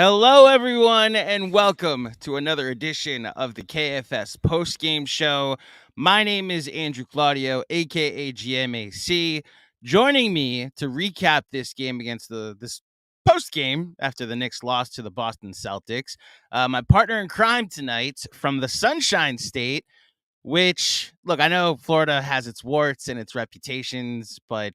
Hello, everyone, and welcome to another edition of the KFS postgame show. My name is Andrew Claudio, aka GMAC. Joining me to recap this game against this postgame after the Knicks lost to the Boston Celtics, my partner in crime tonight from the Sunshine State. Which, look, I know Florida has its warts and its reputations, but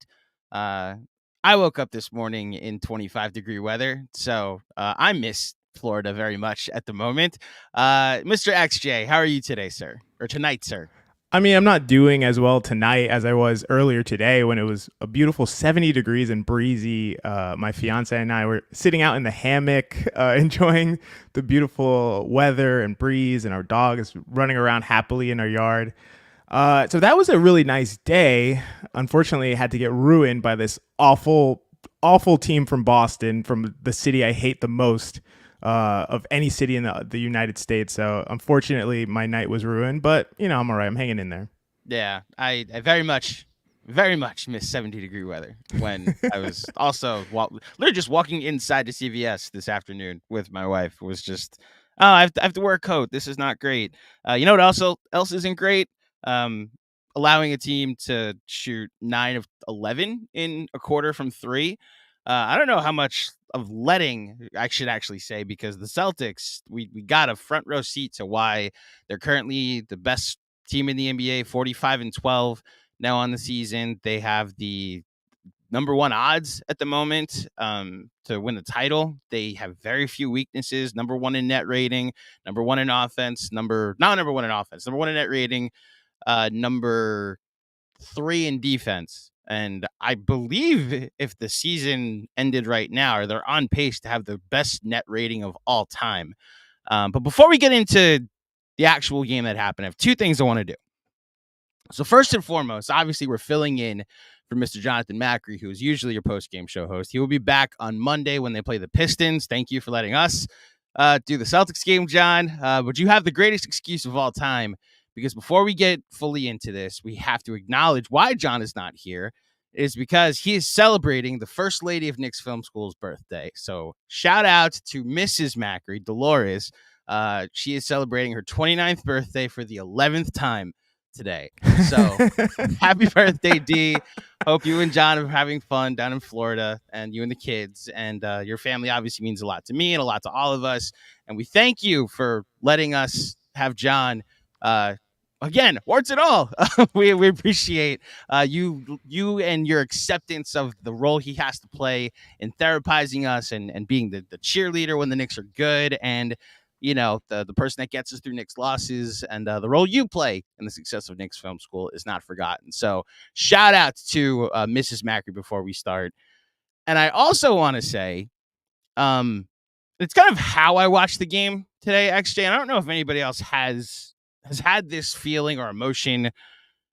uh, I woke up this morning in 25-degree weather, so I miss Florida very much at the moment. Mr. XJ, how are you today, sir? Or tonight, sir? I mean, I'm not doing as well tonight as I was earlier today when it was a beautiful 70 degrees and breezy. My fiance and I were sitting out in the hammock, enjoying the beautiful weather and breeze, and our dog is running around happily in our yard. So that was a really nice day. Unfortunately, it had to get ruined by this awful team from Boston, from the city I hate the most of any city in the United States. So unfortunately, my night was ruined, but I'm all right. I'm hanging in there. Yeah, I very much miss 70-degree weather when I was also literally just walking inside to CVS this afternoon with my wife. It was just, I have to wear a coat. This is not great. You know what else isn't great? Allowing a team to shoot 9 of 11 in a quarter from three. I don't know how much of letting I should actually say, because the Celtics, we got a front row seat to why they're currently the best team in the NBA, 45-12 now on the season. They have the number one odds at the moment to win the title. They have very few weaknesses. Number one in net rating, number one in offense, number one in net rating, number 3 in defense. And I believe if the season ended right now, or they're on pace to have the best net rating of all time. But before we get into the actual game that happened, I have two things I want to do. So first and foremost, obviously we're filling in for Mr. Jonathan Macri, who is usually your post-game show host. He will be back on Monday when they play the Pistons. Thank you for letting us do the Celtics game, John. But you have the greatest excuse of all time, because before we get fully into this, we have to acknowledge why John is not here. It is because he is celebrating the First Lady of Knicks Film School's birthday. So shout out to Mrs. Macri, Dolores. She is celebrating her 29th birthday for the 11th time today. So happy birthday, D. Hope you and John are having fun down in Florida, and you and the kids, and your family obviously means a lot to me and a lot to all of us. And we thank you for letting us have John again, warts and all. we appreciate you and your acceptance of the role he has to play in therapizing us and being the cheerleader when the Knicks are good, and the person that gets us through Knicks losses, and the role you play in the success of Knicks Film School is not forgotten. So shout out to Mrs. Macri before we start. And I also want to say, it's kind of how I watched the game today, XJ. And I don't know if anybody else has had this feeling or emotion.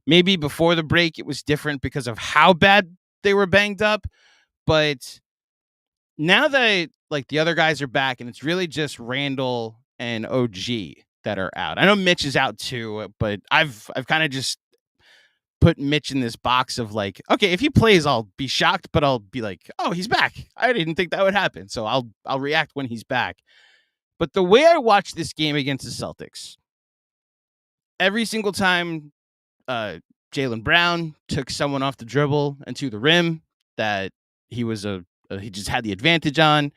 Maybe before the break it was different because of how bad they were banged up, but now that the other guys are back and it's really just Randall and OG that are out. I know Mitch is out too, but I've kind of just put Mitch in this box of okay, if he plays, I'll be shocked, but I'll be like, oh, he's back. I didn't think that would happen. So I'll react when he's back. But the way I watched this game against the Celtics, every single time Jaylen Brown took someone off the dribble and to the rim that he just had the advantage on,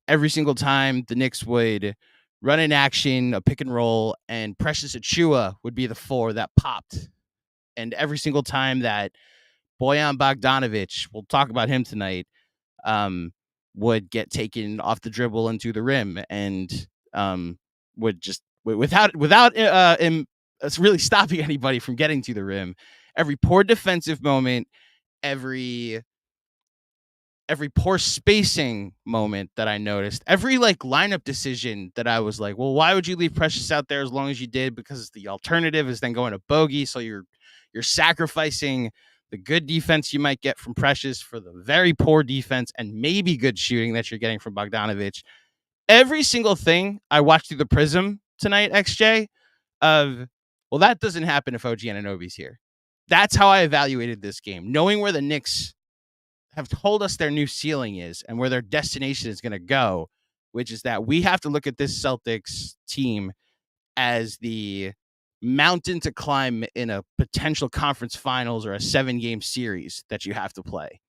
every single time the Knicks would run in action, a pick and roll, and Precious Achiuwa would be the 4 that popped. And every single time that Bojan Bogdanovic, we'll talk about him tonight, would get taken off the dribble into the rim and would just without him really stopping anybody from getting to the rim. Every poor defensive moment, every poor spacing moment that I noticed, every lineup decision that I was like, well, why would you leave Precious out there as long as you did? Because the alternative is then going to Bogey. So you're sacrificing the good defense you might get from Precious for the very poor defense and maybe good shooting that you're getting from Bogdanovic. Every single thing I watched through the prism tonight, XJ, of, well, that doesn't happen if OG Anunoby's here. That's how I evaluated this game, knowing where the Knicks have told us their new ceiling is and where their destination is going to go. which is that we have to look at this Celtics team as the mountain to climb in a potential conference finals or a 7-game series that you have to play.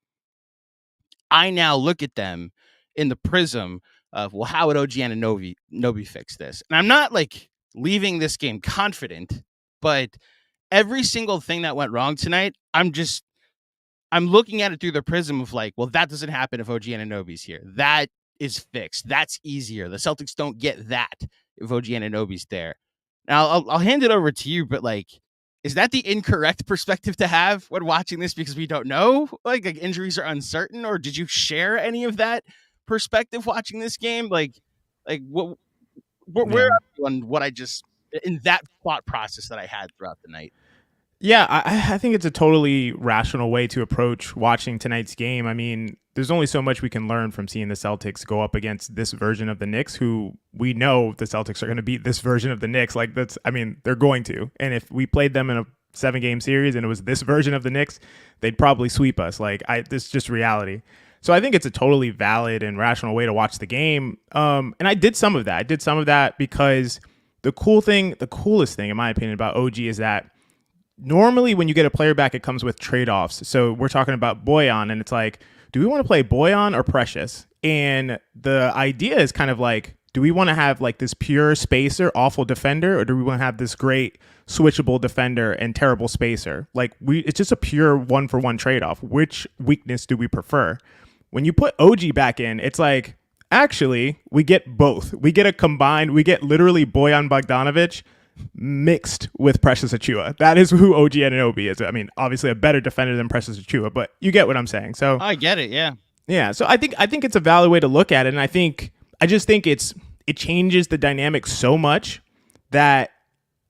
I now look at them in the prism of, well, how would OG Anunoby fix this? And I'm not like leaving this game confident, but every single thing that went wrong tonight, I'm looking at it through the prism of like, well, that doesn't happen if OG Anunoby's here. That is fixed. That's easier. The Celtics don't get that if OG Anunoby's there. Now I'll hand it over to you, but like, is that the incorrect perspective to have when watching this because we don't know? Like injuries are uncertain, or did you share any of that perspective watching this game? Where are you on what I just in that thought process that I had throughout the night? Yeah, I think it's a totally rational way to approach watching tonight's game. I mean, there's only so much we can learn from seeing the Celtics go up against this version of the Knicks, who we know the Celtics are going to beat this version of the Knicks. Like they're going to. And if we played them in a 7-game series and it was this version of the Knicks, they'd probably sweep us. This is just reality. So I think it's a totally valid and rational way to watch the game. And I did some of that. I did some of that because the coolest thing, in my opinion, about OG is that normally when you get a player back, it comes with trade-offs. So we're talking about Bojan, and it's like, do we want to play Bojan or Precious? And the idea is kind of like, do we want to have like this pure spacer, awful defender, or do we want to have this great switchable defender and terrible spacer? It's just a pure 1-for-1 trade-off. Which weakness do we prefer? When you put OG back in, it's like, actually, we get both. We get literally Bojan Bogdanovic mixed with Precious Achiuwa. That is who OG Anunoby is. I mean, obviously a better defender than Precious Achiuwa, but you get what I'm saying. So I get it. Yeah. Yeah. So I think it's a valid way to look at it. And I just think it changes the dynamic so much that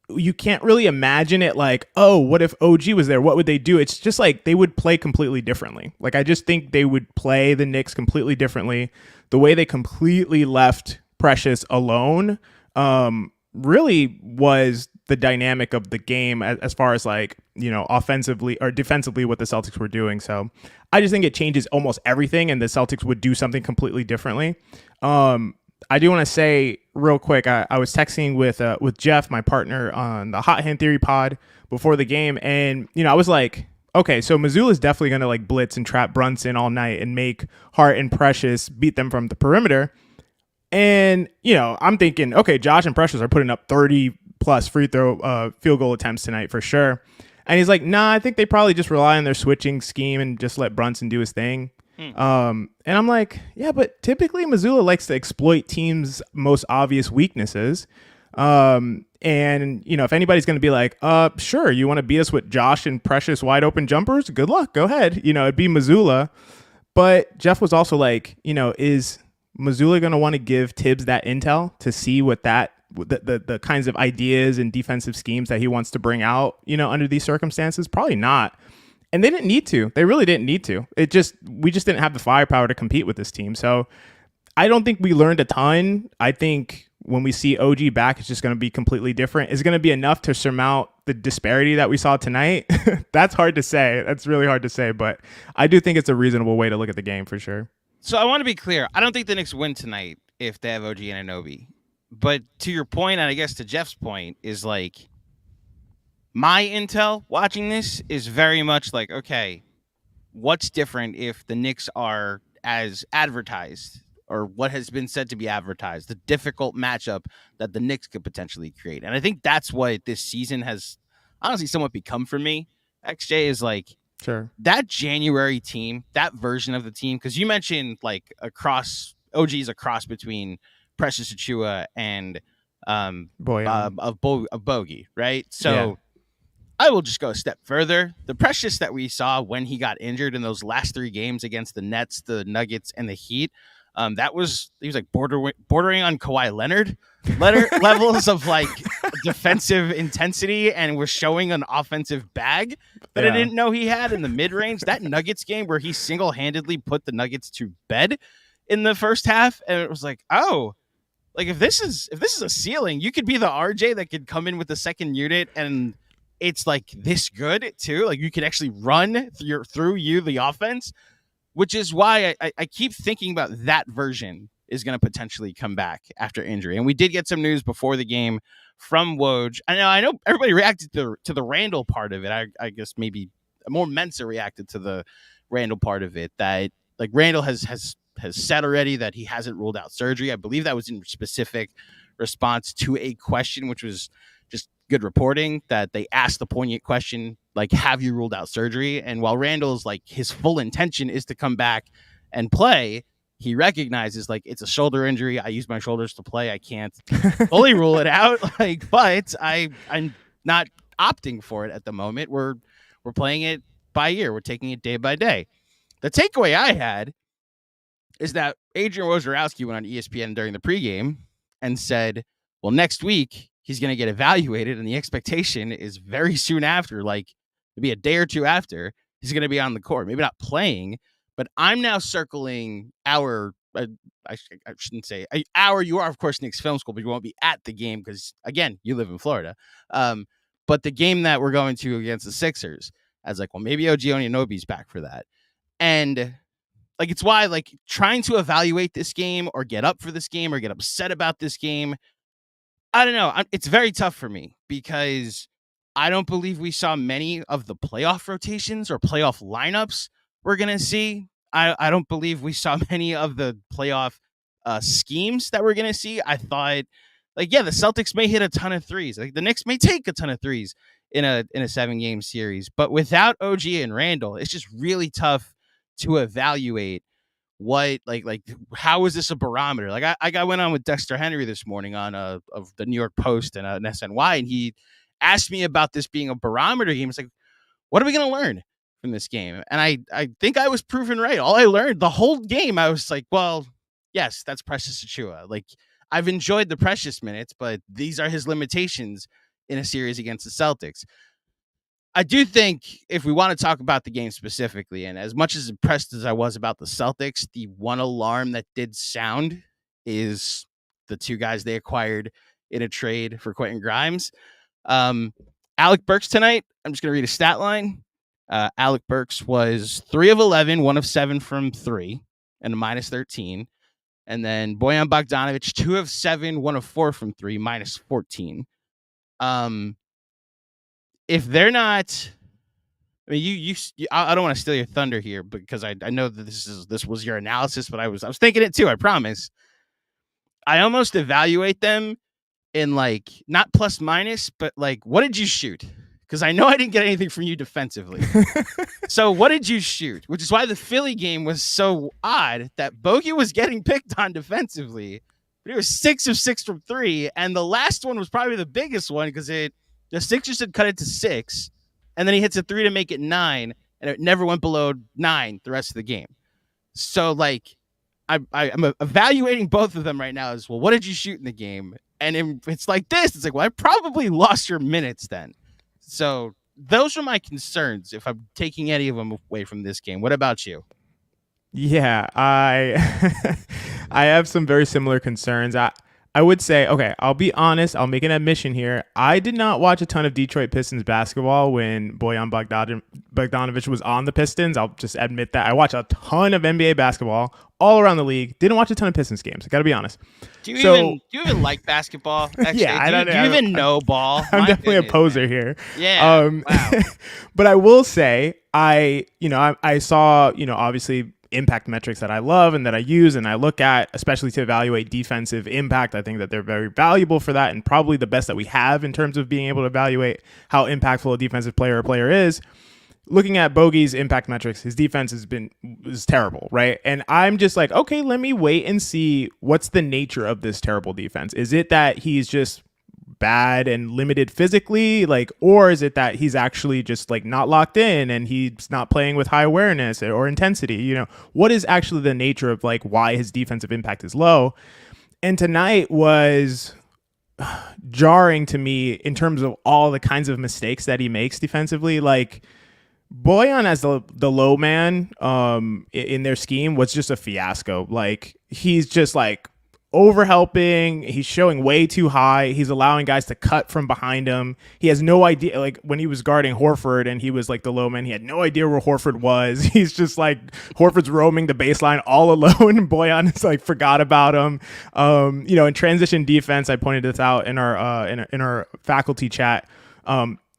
you can't really imagine it like, oh, what if OG was there? What would they do? It's just like they would play completely differently. Like, I just think they would play the Knicks completely differently. The way they completely left Precious alone, really was the dynamic of the game as far as like, you know, offensively or defensively what the Celtics were doing. So I just think it changes almost everything, and the Celtics would do something completely differently. I do want to say real quick, I was texting with Jeff, my partner, on the Hot Hand Theory pod before the game, and you know, I was like, okay, so Mazzulla is definitely going to like blitz and trap Brunson all night and make Hart and Precious beat them from the perimeter. And, you know, I'm thinking, okay, Josh and Precious are putting up 30 plus field goal attempts tonight for sure. And he's like, nah, I think they probably just rely on their switching scheme and just let Brunson do his thing. And I'm like, yeah, but typically Mazzulla likes to exploit teams' most obvious weaknesses. And, you know, if anybody's going to be like, sure, you want to beat us with Josh and Precious wide open jumpers? Good luck. Go ahead. You know, it'd be Mazzulla. But Jeff was also like, you know, is Mazzulla going to want to give Tibbs that intel to see what the kinds of ideas and defensive schemes that he wants to bring out, you know, under these circumstances? Probably not. And they didn't need to. They really didn't need to. We just didn't have the firepower to compete with this team. So I don't think we learned a ton. I think when we see OG back, it's just going to be completely different. It's going to be enough to surmount the disparity that we saw tonight. That's hard to say. That's really hard to say. But I do think it's a reasonable way to look at the game for sure. So I want to be clear. I don't think the Knicks win tonight if they have OG Anunoby. But to your point, and I guess to Jeff's point, is like my intel watching this is very much like, okay, what's different if the Knicks are as advertised, or what has been said to be advertised, the difficult matchup that the Knicks could potentially create. And I think that's what this season has honestly somewhat become for me. XJ is like, sure, that January team, that version of the team, because you mentioned like OG's a cross between Precious Achiuwa and Bogey, right? So yeah. I will just go a step further. The Precious that we saw when he got injured in those last 3 games against the Nets, the Nuggets, and the Heat, he was like bordering on Kawhi Leonard levels of like defensive intensity, and was showing an offensive bag that I didn't know he had in the mid-range. That Nuggets game where he single-handedly put the Nuggets to bed in the first half, and it was like, oh, like if this is a ceiling, you could be the RJ that could come in with the second unit, and it's like this good too. Like you could actually run through the offense, which is why I keep thinking about that version is going to potentially come back after injury. And we did get some news before the game from Woj. I know everybody reacted to the Randall part of it. I guess maybe more Mensa reacted to the Randall part of it, that like Randall has said already that he hasn't ruled out surgery. I believe that was in specific response to a question, which was just good reporting, that they asked the poignant question, like, have you ruled out surgery? And while Randall's like, his full intention is to come back and play, he recognizes like, it's a shoulder injury. I use my shoulders to play. I can't fully rule it out. Like, but I'm not opting for it at the moment. We're playing it by ear. We're taking it day by day. The takeaway I had is that Adrian Wojnarowski went on ESPN during the pregame and said, well, next week he's going to get evaluated, and the expectation is very soon after, like maybe a day or two after, he's going to be on the court. Maybe not playing, but I'm now circling our, I shouldn't say our, you are, of course, Knicks Film School, but you won't be at the game because, again, you live in Florida. But the game that we're going to against the Sixers, as like, well, maybe OG Anunoby's back for that. And like, it's why, like, trying to evaluate this game or get up for this game or get upset about this game, I don't know. It's very tough for me because I don't believe we saw many of the playoff rotations or playoff lineups we're going to see. I don't believe we saw many of the playoff schemes that we're going to see. I thought, like, yeah, the Celtics may hit a ton of threes. Like, the Knicks may take a ton of threes in a 7-game series. But without OG and Randall, it's just really tough to evaluate what, like how is this a barometer? Like, I went on with Dexter Henry this morning on of the New York Post and an SNY, and he asked me about this being a barometer game. It's like, what are we going to learn from this game? And I think I was proven right. All I learned the whole game, I was like, well, yes, that's Precious Achiuwa. Like, I've enjoyed the Precious minutes, but these are his limitations in a series against the Celtics. I do think if we want to talk about the game specifically, and as much as impressed as I was about the Celtics, the one alarm that did sound is the two guys they acquired in a trade for Quentin Grimes. Alec Burks tonight, I'm just going to read a stat line. Alec Burks was 3 of 11, 1 of 7 from 3, and a -13. And then Bojan Bogdanovic, 2 of 7, 1 of 4 from 3, -14. If they're not, I mean, I don't want to steal your thunder here because I know that this was your analysis, but I was thinking it too. I promise. I almost evaluate them in like not plus minus, but like, what did you shoot? Because I know I didn't get anything from you defensively. So what did you shoot? Which is why the Philly game was so odd that Bogey was getting picked on defensively, but he was 6 of 6 from 3, and the last one was probably the biggest one because the Sixers had cut it to 6, and then he hits a 3 to make it 9, and it never went below 9 the rest of the game. So, like, I'm evaluating both of them right now as, well, what did you shoot in the game? And if it's like this, it's like, well, I probably lost your minutes then. So those are my concerns if I'm taking any of them away from this game. What about you? Yeah, I I have some very similar concerns. I would say, okay, I'll be honest. I'll make an admission here. I did not watch a ton of Detroit Pistons basketball when Bojan Bogdanovic was on the Pistons. I'll just admit that. I watched a ton of NBA basketball all around the league. Didn't watch a ton of Pistons games. I got to be honest. Do you even like basketball? Actually, yeah, do you even know ball? I'm definitely a poser here. Yeah. Wow. But I will say, I saw, obviously impact metrics that I love and that I use and I look at, especially to evaluate defensive impact. I think that they're very valuable for that and probably the best that we have in terms of being able to evaluate how impactful a defensive player is. Looking at Bogey's impact metrics, his defense is terrible, right? And I'm just like, okay, let me wait and see what's the nature of this terrible defense. Is it that he's just bad and limited physically, like, or is it that he's actually just like not locked in and he's not playing with high awareness or intensity? What is actually the nature of like why his defensive impact is low? And tonight was jarring to me in terms of all the kinds of mistakes that he makes defensively. Like, Bojan as the low man in their scheme was just a fiasco. Like, he's just like overhelping. He's showing way too high. He's allowing guys to cut from behind him. He has no idea. Like when he was guarding Horford and he was like the low man, he had no idea where Horford was. He's just like Horford's roaming the baseline all alone. Bojan is like forgot about him. In transition defense, I pointed this out in our faculty chat.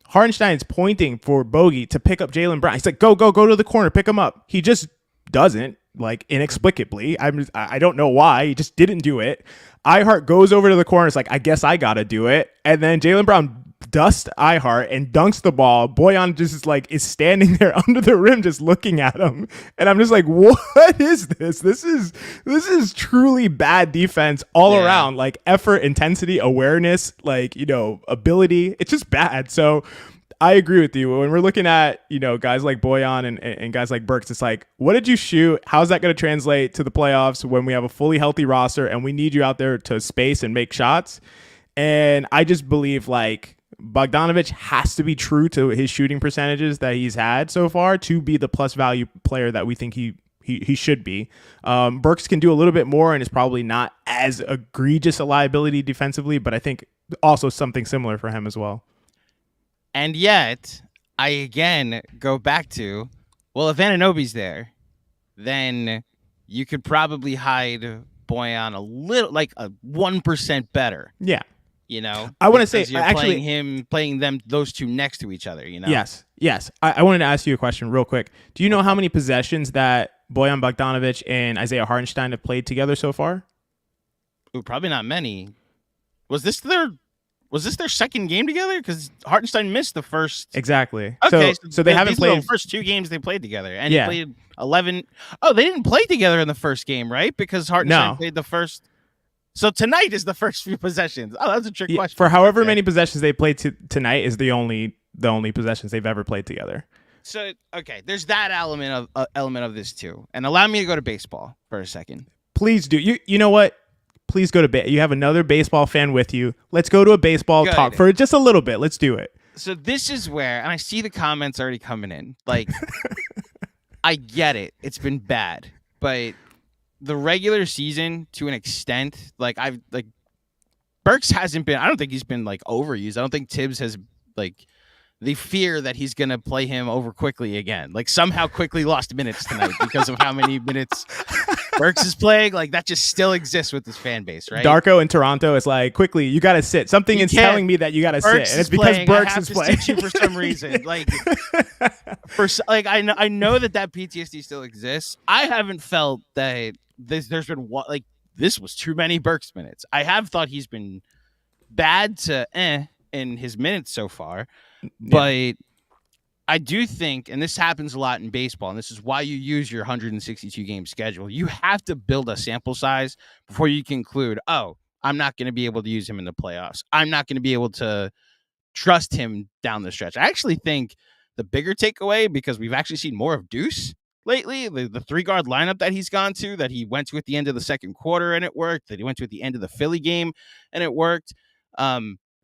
Hartenstein's pointing for Bogey to pick up Jaylen Brown. He's like, go to the corner, pick him up. He just doesn't, like, inexplicably. I don't know why. He just didn't do it. iHeart goes over to the corner. It's like, I guess I got to do it. And then Jaylen Brown dusts iHeart and dunks the ball. Bojan just is standing there under the rim just looking at him. And I'm just like, what is this? This is truly bad defense all around. Like effort, intensity, awareness, ability. It's just bad. So I agree with you. When we're looking at, guys like Bojan and guys like Burks, it's like, what did you shoot? How's that going to translate to the playoffs when we have a fully healthy roster and we need you out there to space and make shots? And I just believe Bogdanović has to be true to his shooting percentages that he's had so far to be the plus value player that we think he should be. Burks can do a little bit more and is probably not as egregious a liability defensively, but I think also something similar for him as well. And yet, I again go back to, well, if Anunoby's there, then you could probably hide Bojan a little, like a 1% better. Yeah. I want to say you're actually playing them, those two next to each other. Yes. I wanted to ask you a question real quick. Do you know how many possessions that Bojan Bogdanović and Isaiah Hartenstein have played together so far? Ooh, probably not many. Was this their second game together? Because Hartenstein missed the first. Exactly. Okay, so they haven't played the first two games they played together, and he played 11. Oh, they didn't play together in the first game, right? Because Hartenstein played the first. So tonight is the first few possessions. Oh, that's a trick question. For however many possessions they played tonight is the only possessions they've ever played together. So okay, there's that element of this too. And allow me to go to baseball for a second. Please do. You know what? Please go to you have another baseball fan with you. Let's go to a baseball talk for just a little bit. Let's do it. So this is where, and I see the comments already coming in. Like, I get it. It's been bad, but the regular season, to an extent, Burks hasn't been. I don't think he's been overused. I don't think Tibbs has the fear that he's gonna play him over quickly again. Somehow quickly lost minutes tonight because of how many minutes Burks is playing. That just still exists with this fan base, right? Darko in Toronto is quickly, you got to sit. Something is telling me that you got to sit, and it's because Burks is playing. Sit you for some reason. I know that PTSD still exists. I haven't felt that there's been this was too many Burks minutes. I have thought he's been bad to in his minutes so far, but I do think, and this happens a lot in baseball, and this is why you use your 162 game schedule. You have to build a sample size before you conclude, oh, I'm not going to be able to use him in the playoffs. I'm not going to be able to trust him down the stretch. I actually think the bigger takeaway, because we've actually seen more of Deuce lately, the three-guard lineup that he's gone to, that he went to at the end of the second quarter and it worked, that he went to at the end of the Philly game and it worked.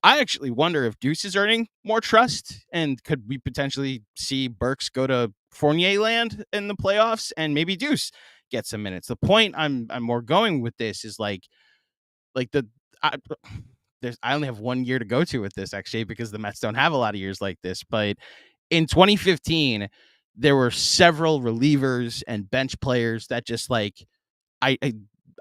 I actually wonder if Deuce is earning more trust, and could we potentially see Burks go to Fournier land in the playoffs and maybe Deuce get some minutes. The point I'm more going with this is I only have 1 year to go to with this, actually, because the Mets don't have a lot of years like this. But in 2015, there were several relievers and bench players that just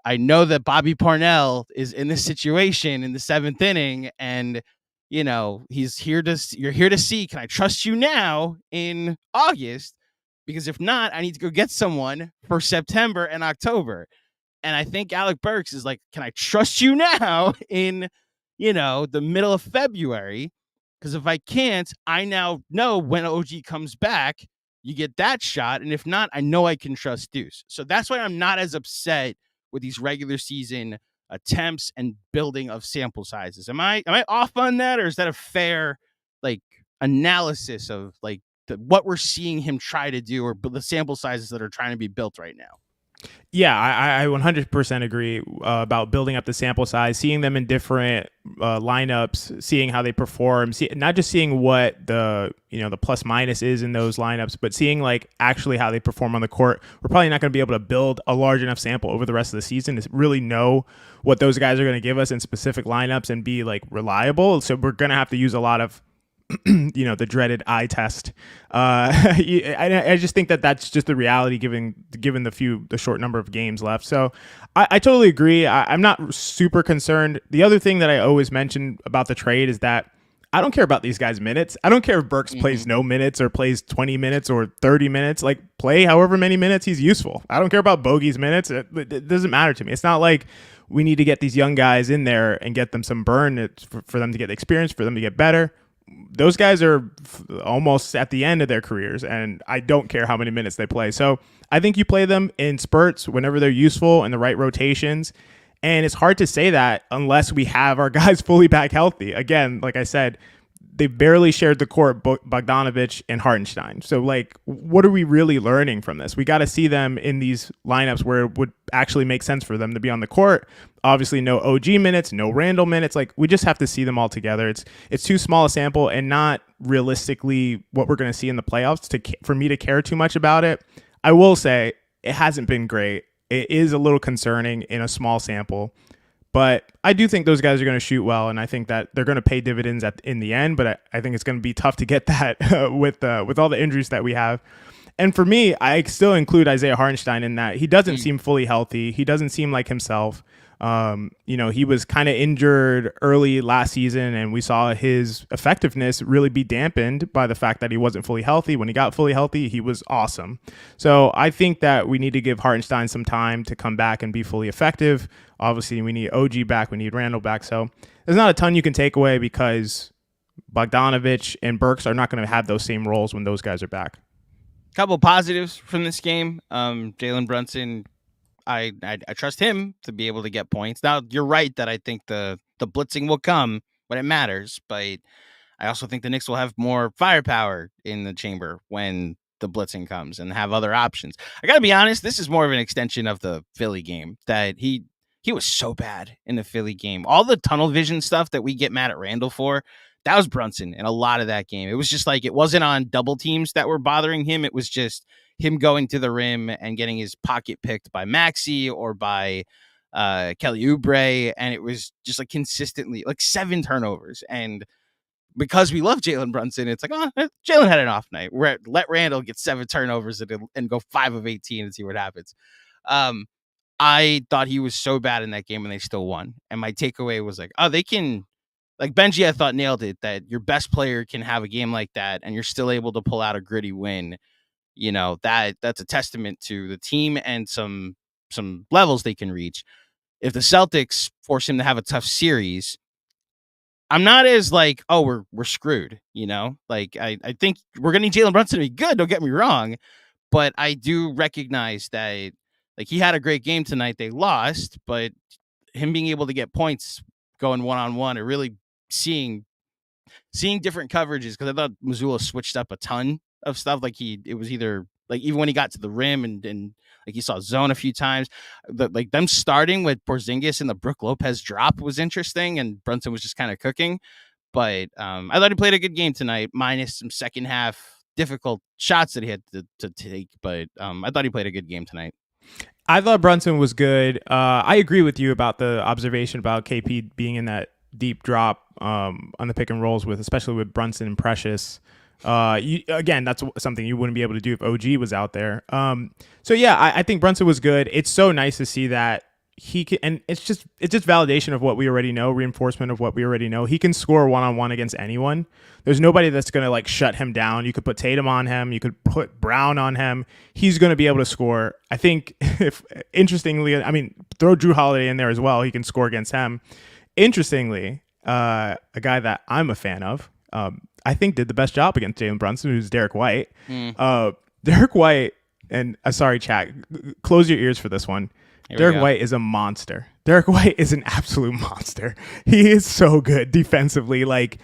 I know that Bobby Parnell is in this situation in the seventh inning, and you're here to see, can I trust you now in August? Because if not, I need to go get someone for September and October. And I think Alec Burks is can I trust you now in, the middle of February? Because if I can't, I now know when OG comes back, you get that shot. And if not, I know I can trust Deuce. So that's why I'm not as upset with these regular season attempts and building of sample sizes. Am I off on that, or is that a fair analysis of what we're seeing him try to do, or the sample sizes that are trying to be built right now? Yeah, I 100% agree about building up the sample size, seeing them in different lineups, seeing how they perform, not just seeing what the plus minus is in those lineups, but seeing like actually how they perform on the court. We're probably not going to be able to build a large enough sample over the rest of the season to really know what those guys are going to give us in specific lineups and be like reliable. So we're going to have to use a lot of the dreaded eye test. I just think that that's just the reality given the short number of games left. So I totally agree. I'm not super concerned. The other thing that I always mention about the trade is that I don't care about these guys' minutes. I don't care if Burks plays no minutes or plays 20 minutes or 30 minutes. Like, play however many minutes he's useful. I don't care about Bogey's minutes. It doesn't matter to me. It's not like we need to get these young guys in there and get them some burn for them to get experience, for them to get better. Those guys are almost at the end of their careers, and I don't care how many minutes they play. So I think you play them in spurts whenever they're useful in the right rotations. And it's hard to say that unless we have our guys fully back healthy. Again, like I said, they barely shared the court, Bogdanovic and Hartenstein. So, like, what are we really learning from this? We got to see them in these lineups where it would actually make sense for them to be on the court. Obviously, no OG minutes, no Randall minutes. Like, we just have to see them all together. It's too small a sample and not realistically what we're going to see in the playoffs for me to care too much about it. I will say it hasn't been great. It is a little concerning in a small sample. But I do think those guys are going to shoot well, and I think that they're going to pay dividends in the end. But I think it's going to be tough to get that with all the injuries that we have. And for me, I still include Isaiah Hartenstein in that. He doesn't seem fully healthy. He doesn't seem like himself. He was kind of injured early last season, and we saw his effectiveness really be dampened by the fact that he wasn't fully healthy. When he got fully healthy, he was awesome. So I think that we need to give Hartenstein some time to come back and be fully effective. Obviously, we need OG back. We need Randall back. So there's not a ton you can take away because Bogdanovic and Burks are not going to have those same roles when those guys are back. Couple positives from this game. Jalen Brunson, I trust him to be able to get points. Now, you're right that I think the blitzing will come when it matters, but I also think the Knicks will have more firepower in the chamber when the blitzing comes and have other options. I got to be honest, this is more of an extension of the Philly game that he was so bad in the Philly game. All the tunnel vision stuff that we get mad at Randall for, that was Brunson in a lot of that game. It was just like, it wasn't on double teams that were bothering him. It was just him going to the rim and getting his pocket picked by Maxey or by Kelly Oubre. And it was just like consistently like 7 turnovers. And because we love Jalen Brunson, it's like, oh, Jalen had an off night. Let Randall get 7 turnovers and go 5 of 18 and see what happens. I thought he was so bad in that game and they still won. And my takeaway was like, oh, they can, like Benji, I thought nailed it, that your best player can have a game like that and you're still able to pull out a gritty win. You know, that's a testament to the team and some levels they can reach. If the Celtics force him to have a tough series, I'm not as like, oh, we're screwed, you know? Like, I think we're going to need Jalen Brunson to be good, don't get me wrong. But I do recognize that, like, he had a great game tonight. They lost, but him being able to get points going one-on-one or really seeing different coverages, because I thought Mazzulla switched up a ton of stuff. Like, it was either, like, even when he got to the rim and like he saw zone a few times, like them starting with Porzingis and the Brook Lopez drop was interesting, and Brunson was just kind of cooking. But I thought he played a good game tonight, minus some second half difficult shots that he had to take. But I thought he played a good game tonight. I thought Brunson was good. I agree with you about the observation about KP being in that deep drop on the pick and rolls especially with Brunson and Precious. Again, that's something you wouldn't be able to do if OG was out there. So yeah, I think Brunson was good. It's so nice to see that he can, and it's just validation of what we already know, reinforcement of what we already know. He can score one-on-one against anyone. There's nobody that's going to like shut him down. You could put Tatum on him. You could put Brown on him. He's going to be able to score. I think interestingly, I mean, throw Drew Holiday in there as well. He can score against him. Interestingly, a guy that I'm a fan of, I think did the best job against Jalen Brunson, who's Derek White. Derek White, and sorry, chat, close your ears for this one. Derek White is a monster. Derek White is an absolute monster. He is so good defensively. Like,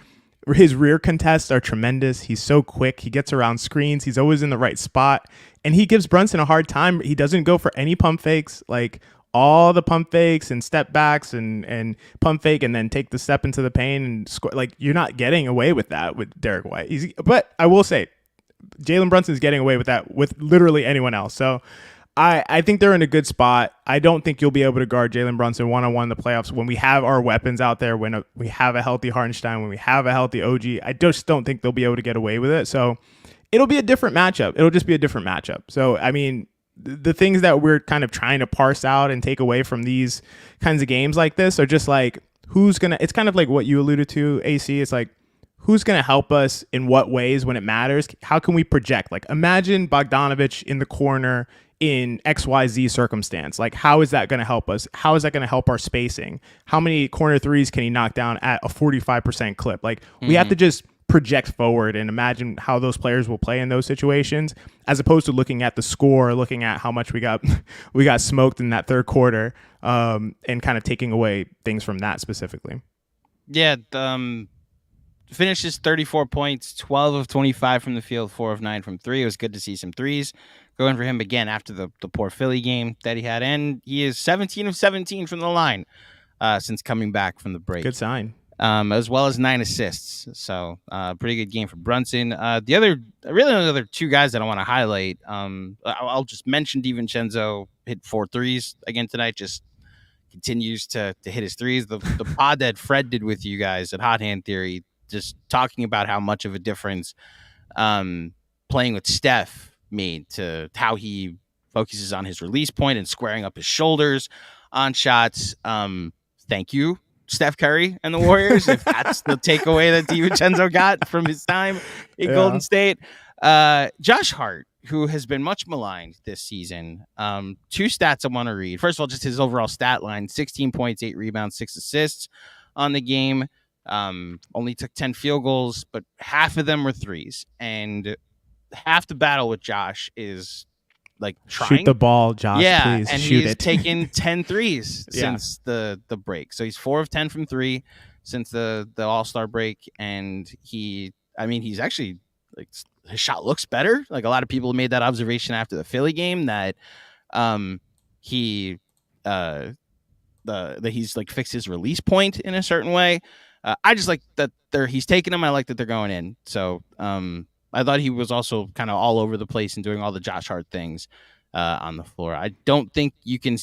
His rear contests are tremendous. He's so quick. He gets around screens. He's always in the right spot. And he gives Brunson a hard time. He doesn't go for any pump fakes. Like all the pump fakes and step backs and pump fake and then take the step into the paint and score. Like you're not getting away with that with Derek White. But I will say, Jalen Brunson's getting away with that with literally anyone else. So I think they're in a good spot. I don't think you'll be able to guard Jalen Brunson one-on-one in the playoffs when we have our weapons out there, when we have a healthy Hartenstein, when we have a healthy OG. I just don't think they'll be able to get away with it. So it'll be a different matchup. It'll just be a different matchup. So, I mean, the things that we're kind of trying to parse out and take away from these kinds of games like this are just like, it's kind of like what you alluded to, AC. It's like, who's going to help us in what ways when it matters? How can we project? Like, imagine Bogdanovich in the corner in XYZ circumstance. Like, how is that going to help us? How is that going to help our spacing? How many corner threes can he knock down at a 45% clip? Like, we have to just project forward and imagine how those players will play in those situations, as opposed to looking at the score, looking at how much we got smoked in that third quarter, and kind of taking away things from that specifically. Yeah, finishes 34 points, 12 of 25 from the field, 4 of 9 from 3. It was good to see some threes going for him again after the poor Philly game that he had. And he is 17 of 17 from the line since coming back from the break. Good sign. As well as 9 assists. So pretty good game for Brunson. The other two guys that I want to highlight, I'll just mention DiVincenzo hit 4 threes again tonight, just continues to hit his threes. The pod that Fred did with you guys at Hot Hand Theory, just talking about how much of a difference playing with Steph made to how he focuses on his release point and squaring up his shoulders on shots. Thank you, Steph Curry and the Warriors, if that's the takeaway that DiVincenzo got from his time in Golden State. Josh Hart, who has been much maligned this season. 2 stats I want to read. First of all, just his overall stat line: 16 points, 8 rebounds, 6 assists on the game. Only took 10 field goals, but half of them were threes. And half the battle with Josh is like trying. Shoot the ball, Josh. Please and shoot he's it. taken 10 threes since the break. So he's 4 of 10 from 3 since the All-Star break. And he's actually, like, his shot looks better. Like, a lot of people made that observation after the Philly game that he's like fixed his release point in a certain way. I just like that he's taking them. I like that they're going in. So I thought he was also kind of all over the place and doing all the Josh Hart things on the floor. I don't think you can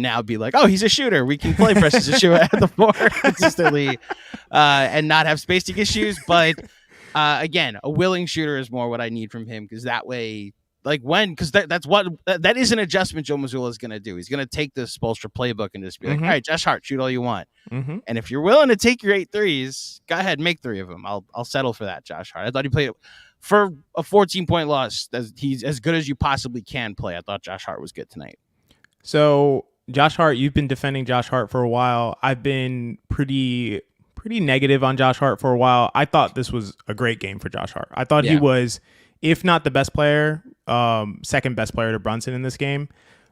now be like, oh, he's a shooter. We can play Precious a shooter at the floor consistently and not have spacing issues. But again, a willing shooter is more what I need from him, because that way, like, that is an adjustment Joe Mazzulla is going to do. He's going to take the Spoelstra playbook and just be like, all right, Josh Hart, shoot all you want. And if you're willing to take your 8 threes, go ahead, make 3 of them. I'll settle for that, Josh Hart. I thought he played for a 14-point loss. He's as good as you possibly can play. I thought Josh Hart was good tonight. So Josh Hart, you've been defending Josh Hart for a while. I've been pretty negative on Josh Hart for a while. I thought this was a great game for Josh Hart. I thought he was, if not the best player, second best player to Brunson in this game.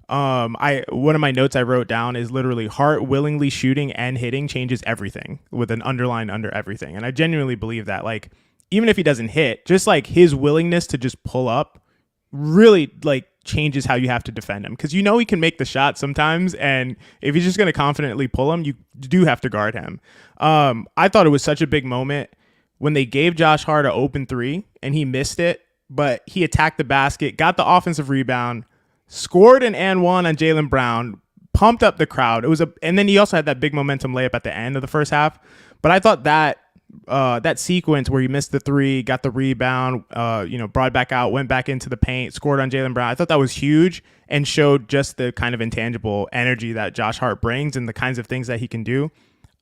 One of my notes I wrote down is literally Hart willingly shooting and hitting changes everything, with an underline under everything. And I genuinely believe that, like, even if he doesn't hit, just like his willingness to just pull up really, like, changes how you have to defend him, because he can make the shot sometimes, and if he's just going to confidently pull him, you do have to guard him. I thought it was such a big moment when they gave Josh Hart an open 3 and he missed it, but he attacked the basket, got the offensive rebound, scored an and one on Jaylen Brown, pumped up the crowd. And then he also had that big momentum layup at the end of the first half. But I thought that sequence where he missed the 3, got the rebound, brought it back out, went back into the paint, scored on Jaylen Brown. I thought that was huge and showed just the kind of intangible energy that Josh Hart brings and the kinds of things that he can do.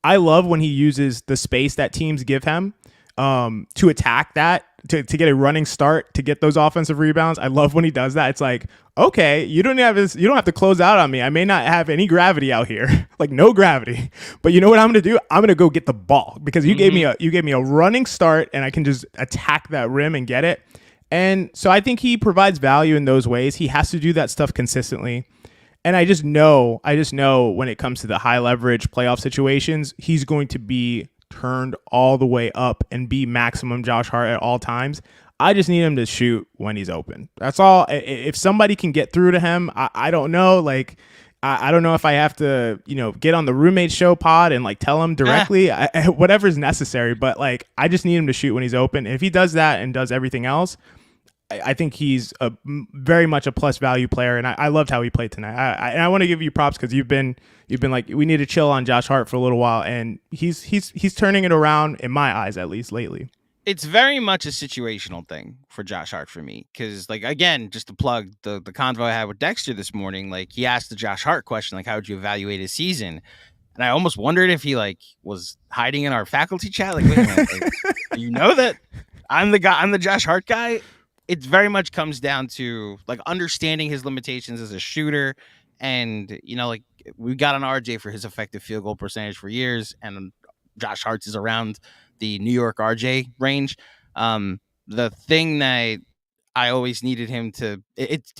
I love when he uses the space that teams give him to attack that, to get a running start, to get those offensive rebounds. I love when he does that. It's like, okay, you don't have to close out on me. I may not have any gravity out here, like no gravity, but you know what I'm going to do? I'm going to go get the ball, because you gave me a running start and I can just attack that rim and get it. And so I think he provides value in those ways. He has to do that stuff consistently. And I just know when it comes to the high leverage playoff situations, he's going to be turned all the way up and be maximum Josh Hart at all times. I just need him to shoot when he's open. That's all. If somebody can get through to him, I don't know. Like, I don't know if I have to, get on the roommate show pod and like tell him directly, whatever's necessary. But like, I just need him to shoot when he's open. And if he does that and does everything else, I think he's very much a plus value player. And I loved how he played tonight. I want to give you props because you've been like, we need to chill on Josh Hart for a little while, and he's turning it around in my eyes, at least lately. It's very much a situational thing for Josh Hart for me. Cause like, again, just to plug the convo I had with Dexter this morning, like he asked the Josh Hart question, like, how would you evaluate his season? And I almost wondered if he like was hiding in our faculty chat. Like, wait a minute, like, you know that I'm the Josh Hart guy. It very much comes down to like understanding his limitations as a shooter. And, like we got on RJ for his effective field goal percentage for years. And Josh Hart's is around the New York RJ range. The thing that I always needed him to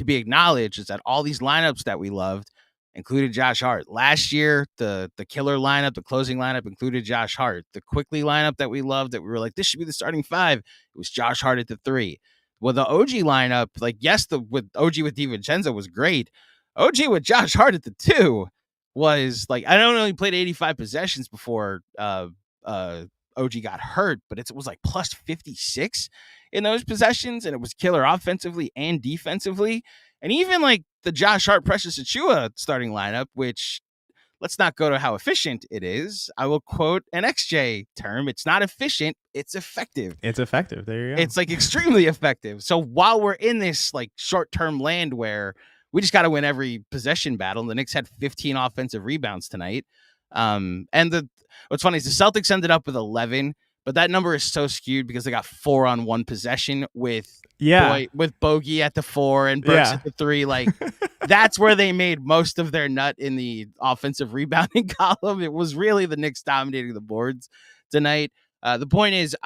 be acknowledged is that all these lineups that we loved included Josh Hart. Last year, the killer lineup, the closing lineup included Josh Hart. The quickly lineup that we loved, that we were like, this should be the starting five, it was Josh Hart at the 3. Well, the OG lineup, like, yes, with OG with DiVincenzo was great. OG with Josh Hart at the 2 was like, I don't know, he played 85 possessions before OG got hurt, but it was like plus 56 in those possessions, and it was killer offensively and defensively. And even like the Josh Hart, Precious Achiuwa starting lineup, which, let's not go to how efficient it is. I will quote an XJ term. It's not efficient. It's effective. It's effective. There you go. It's like extremely effective. So while we're in this like short-term land where we just got to win every possession battle, the Knicks had 15 offensive rebounds tonight. And what's funny is the Celtics ended up with 11, but that number is so skewed because they got 4 on 1 possession with Bogey at the 4 and Burks at the 3. Like that's where they made most of their nut in the offensive rebounding column. It was really the Knicks dominating the boards tonight. The point is,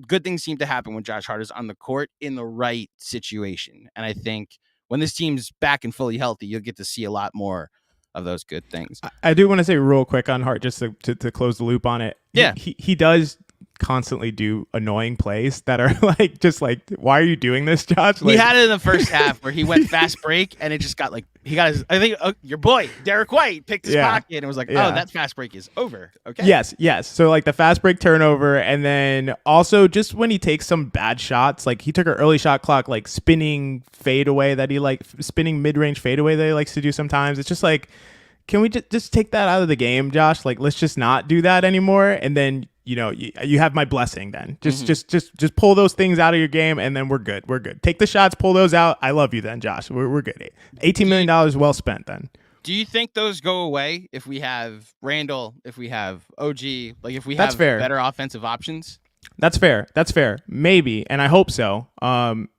good things seem to happen when Josh Hart is on the court in the right situation, and I think when this team's back and fully healthy, you'll get to see a lot more of those good things. I do want to say real quick on Hart, just to close the loop on it. Yeah. He does constantly do annoying plays that are like, just like, why are you doing this, Josh? Like, he had it in the first half where he went fast break and it just got like, he got his, I think your boy, Derek White, picked his pocket and was like, oh, that fast break is over. Okay. Yes. So like the fast break turnover, and then also just when he takes some bad shots, like he took an early shot clock, like spinning fadeaway that he like, spinning mid-range fadeaway that he likes to do sometimes. It's just like, can we just take that out of the game, Josh? Like, let's just not do that anymore. And then, you have my blessing then. Just pull those things out of your game, and then we're good. We're good. Take the shots, pull those out. I love you then, Josh. We're good. $18 million well spent then. Do you think those go away if we have Randall, if we have OG, like if we have better offensive options? That's fair. Maybe, and I hope so.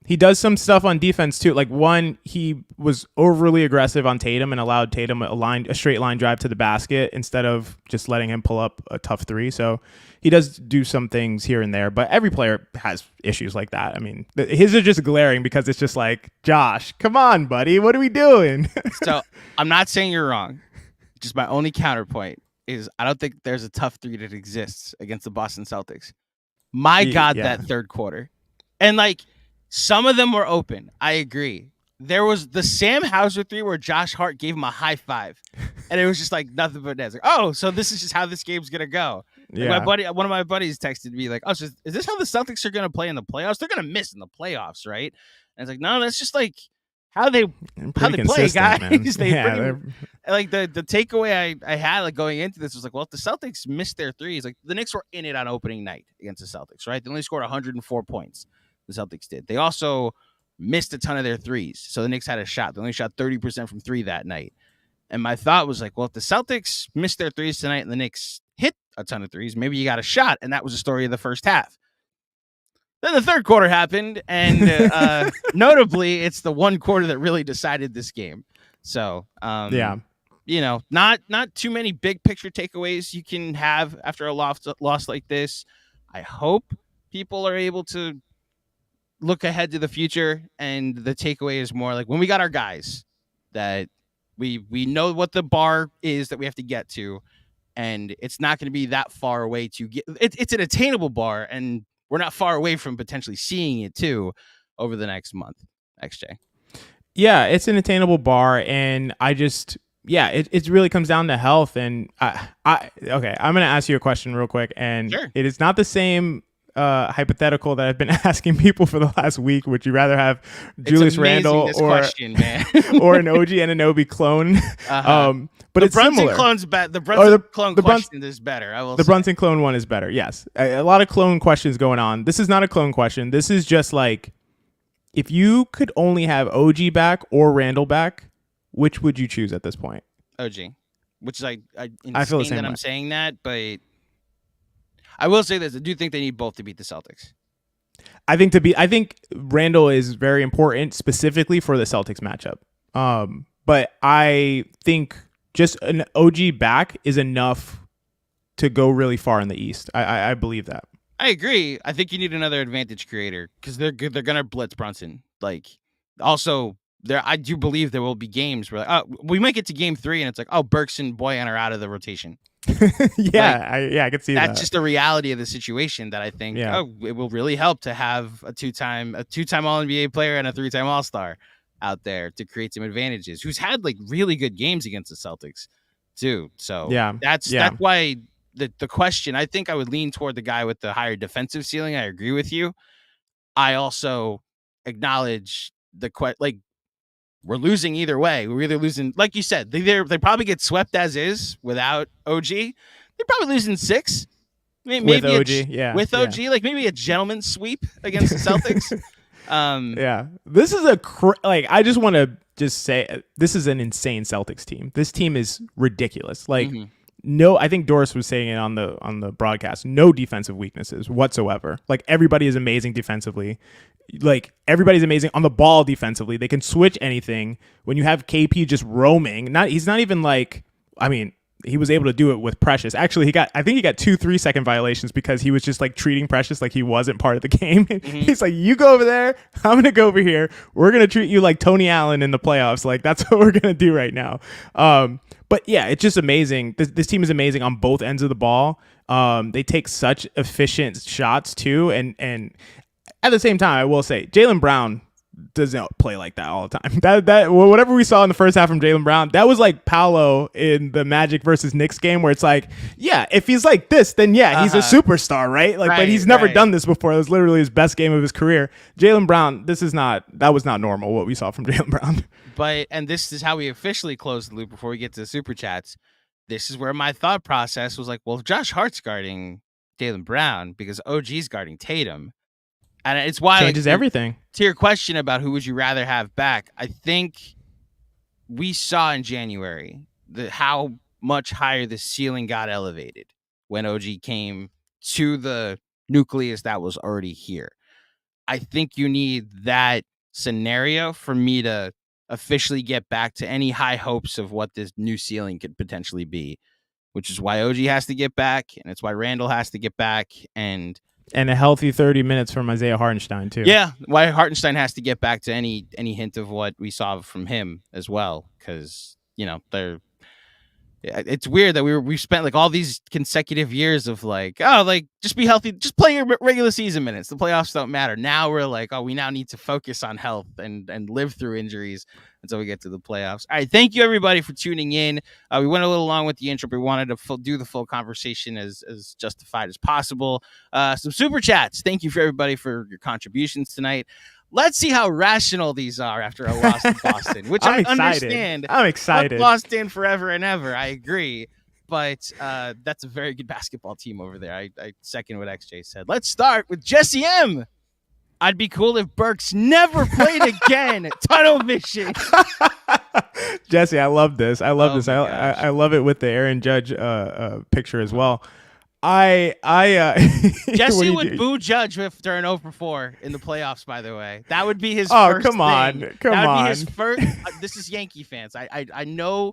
He does some stuff on defense too. Like one, he was overly aggressive on Tatum and allowed Tatum a straight line drive to the basket instead of just letting him pull up a tough 3. So he does do some things here and there, but every player has issues like that. I mean, his are just glaring because it's just like, Josh, come on, buddy. What are we doing? So I'm not saying you're wrong. Just my only counterpoint is I don't think there's a tough 3 that exists against the Boston Celtics. My God, that third quarter. And like some of them were open. I agree. There was the Sam Hauser 3 where Josh Hart gave him a high five. And it was just like nothing but net. Like, oh, so this is just how this game's going to go. Yeah. One of my buddies texted me like, oh, so is this how the Celtics are going to play in the playoffs? They're going to miss in the playoffs, right? And it's like, no, that's just like how they play, guys. Like the takeaway I had like going into this was like, well, if the Celtics missed their threes, like the Knicks were in it on opening night against the Celtics, right? They only scored 104 points. The Celtics did. They also missed a ton of their threes, so the Knicks had a shot. They only shot 30% from 3 that night. And my thought was like, well, if the Celtics missed their threes tonight and the Knicks hit a ton of threes, maybe you got a shot. And that was the story of the first half. Then the third quarter happened, and notably, it's the one quarter that really decided this game. So, not too many big picture takeaways you can have after a loss like this. I hope people are able to look ahead to the future, and the takeaway is more like when we got our guys that we know what the bar is that we have to get to. and it's not going to be that far away to get. It's an attainable bar, and we're not far away from potentially seeing it too over the next month. XJ. Yeah, it's an attainable bar, and it really comes down to health. And okay, I'm gonna ask you a question real quick, and Sure. It is not the same hypothetical that I've been asking people for the last week. Would you rather have Julius Randle or question, man. or an OG Anunoby clone? But the it's Brunson similar. clone's the Brunson clone question is better. I will. The Brunson clone one is better. Yes, a lot of clone questions going on. This is not a clone question. This is just like, if you could only have OG back or Randle back, which would you choose at this point? OG, which is I feel the same that way. I'm saying that, but I will say this: I do think they need both to beat the Celtics. I think Randle is very important specifically for the Celtics matchup. But I think just an OG back is enough to go really far in the East. I believe that. I agree. I think you need another advantage creator because they're good. They're gonna blitz Brunson. Like, also I do believe there will be games where we might get to game 3 and it's like, Burks and Boyan are out of the rotation. I could see that. That's just the reality of the situation that I think it will really help to have a two-time All-NBA player and a 3-time All-Star out there to create some advantages, who's had like really good games against the Celtics too. So that's why the question, I think I would lean toward the guy with the higher defensive ceiling. I agree with you. I also acknowledge we're losing either way. We're either losing, like you said, they probably get swept as is without OG. They're probably losing 6. Maybe with OG, with OG, like maybe a gentleman's sweep against the Celtics. This is I just want to say this is an insane Celtics team. This team is ridiculous. Like, no, I think Doris was saying it on the broadcast. No defensive weaknesses whatsoever. Like, everybody is amazing defensively. Like, everybody's amazing on the ball defensively. They can switch anything. When you have KP just roaming, he's not even like, I mean, he was able to do it with Precious. Actually, I think he got 2 3-second violations because he was just like treating Precious like he wasn't part of the game. He's like, you go over there, I'm going to go over here. We're going to treat you like Tony Allen in the playoffs. Like, that's what we're going to do right now. But yeah, it's just amazing. This team is amazing on both ends of the ball. They take such efficient shots too. And at the same time, I will say Jaylen Brown doesn't play like that all the time. That whatever we saw in the first half from Jaylen Brown, that was like Paolo in the Magic versus Knicks game, where it's like, yeah, if he's like this, then yeah, he's a superstar, right? Like, but he's never done this before. It was literally his best game of his career. Jaylen Brown, that was not normal what we saw from Jaylen Brown. And this is how we officially close the loop before we get to the super chats. This is where my thought process was like, well, if Josh Hart's guarding Jaylen Brown because OG's guarding Tatum, and it's why changes everything. To your question about who would you rather have back, I think we saw in January how much higher the ceiling got elevated when OG came to the nucleus that was already here. I think you need that scenario for me to officially get back to any high hopes of what this new ceiling could potentially be, which is why OG has to get back, and it's why Randle has to get back, and a healthy 30 minutes from Isaiah Hartenstein too. Yeah, why Hartenstein has to get back to any hint of what we saw from him as well, because it's weird that we spent like all these consecutive years of like, just be healthy, just play your regular season minutes. The playoffs don't matter. Now we're like, we now need to focus on health and live through injuries until we get to the playoffs. All right, thank you everybody for tuning in. We went a little long with the intro, but we wanted to do the full conversation as justified as possible. Some super chats. Thank you for everybody for your contributions tonight. Let's see how rational these are after a loss in Boston, which I understand. I'm excited. Lost in forever and ever. I agree. But that's a very good basketball team over there. I second what XJ said. Let's start with Jesse M. I'd be cool if Burks never played again. Tunnel vision. Jesse, I love this. I love this. I love it with the Aaron Judge picture as well. Jesse would boo Judge if they're an 0-4 in the playoffs, by the way. That would be his first come on. thing. Come that would on. be his first. This is Yankee fans. I know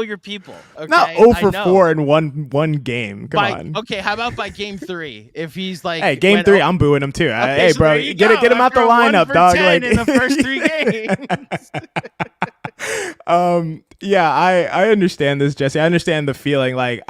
your people. Okay? Not 0-4 in one game. Come on. Okay, how about by game 3? If he's like, hey, game 3, I'm booing him too. Okay, hey, bro, get him out the lineup, dog. Like in the first 3 games. Yeah, I understand this, Jesse. I understand the feeling. Like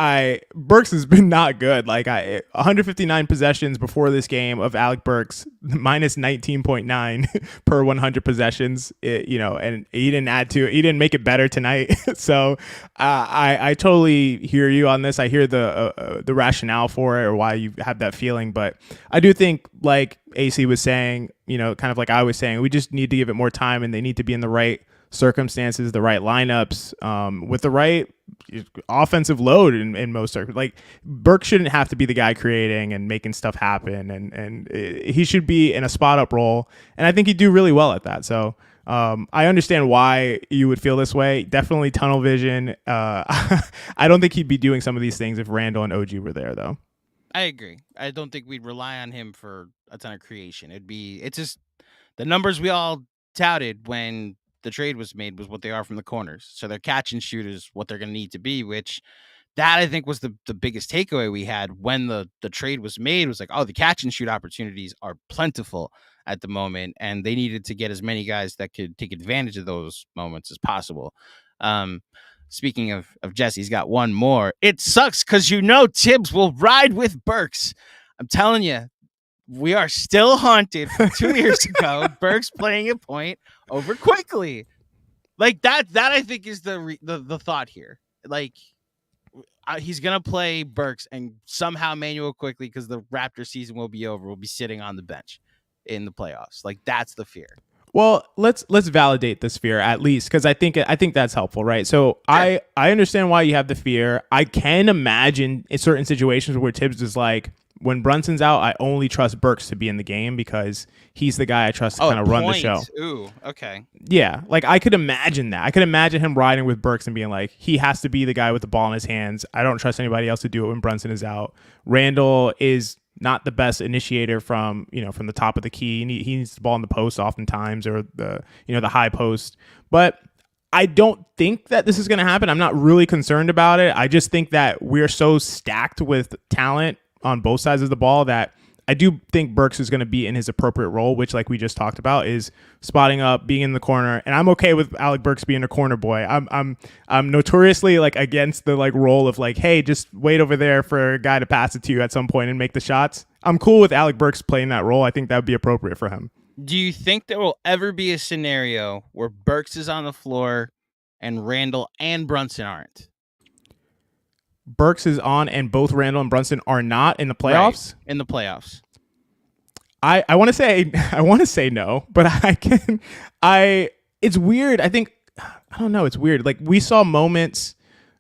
Burks has been not good. Like 159 possessions before this game of Alec Burks, minus 19.9 per 100 possessions. And he didn't add to it. He didn't make it better tonight. So I totally hear you on this. I hear the rationale for it or why you have that feeling. But I do think, like AC was saying, kind of like I was saying, we just need to give it more time, and they need to be in the right circumstances, the right lineups, with the right offensive load in most circumstances. Like Burke shouldn't have to be the guy creating and making stuff happen, and he should be in a spot up role, and I think he'd do really well at that. So I understand why you would feel this way. Definitely tunnel vision. I don't think he'd be doing some of these things if Randall and OG were there, though. I agree. I don't think we'd rely on him for a ton of creation. It's just the numbers we all touted when the trade was made was what they are from the corners. So their catch and shoot is what they're going to need to be, which that I think was the biggest takeaway we had when the trade was made was like, oh, the catch and shoot opportunities are plentiful at the moment, and they needed to get as many guys that could take advantage of those moments as possible. Speaking of Jesse, he's got one more. It sucks because Tibbs will ride with Burks. I'm telling you, we are still haunted from 2 years ago. Burks playing a point over Quickly. Like that I think is the thought here. Like he's going to play Burks, and somehow Manuel Quickly, because the Raptor season will be over, will be sitting on the bench in the playoffs. Like that's the fear. Well, let's validate this fear at least, because I think that's helpful, right? So sure. I understand why you have the fear. I can imagine in certain situations where Tibbs is like, when Brunson's out, I only trust Burks to be in the game because he's the guy I trust to kind of run the show. Ooh, okay. Yeah, like I could imagine that. I could imagine him riding with Burks and being like, he has to be the guy with the ball in his hands. I don't trust anybody else to do it when Brunson is out. Randall is not the best initiator from the top of the key. He needs the ball in the post oftentimes, or the high post. But I don't think that this is going to happen. I'm not really concerned about it. I just think that we're so stacked with talent on both sides of the ball that I do think Burks is going to be in his appropriate role, which, like we just talked about, is spotting up, being in the corner. And I'm okay with Alec Burks being a corner boy. I'm notoriously like against the like role of like, hey, just wait over there for a guy to pass it to you at some point and make the shots. I'm cool with Alec Burks playing that role. I think that would be appropriate for him. Do you think there will ever be a scenario where Burks is on the floor and Randall and Brunson aren't? Burks is on and both Randall and Brunson are not in the playoffs? Right, in the playoffs. I want to say no, but it's weird. I don't know. It's weird. Like we saw moments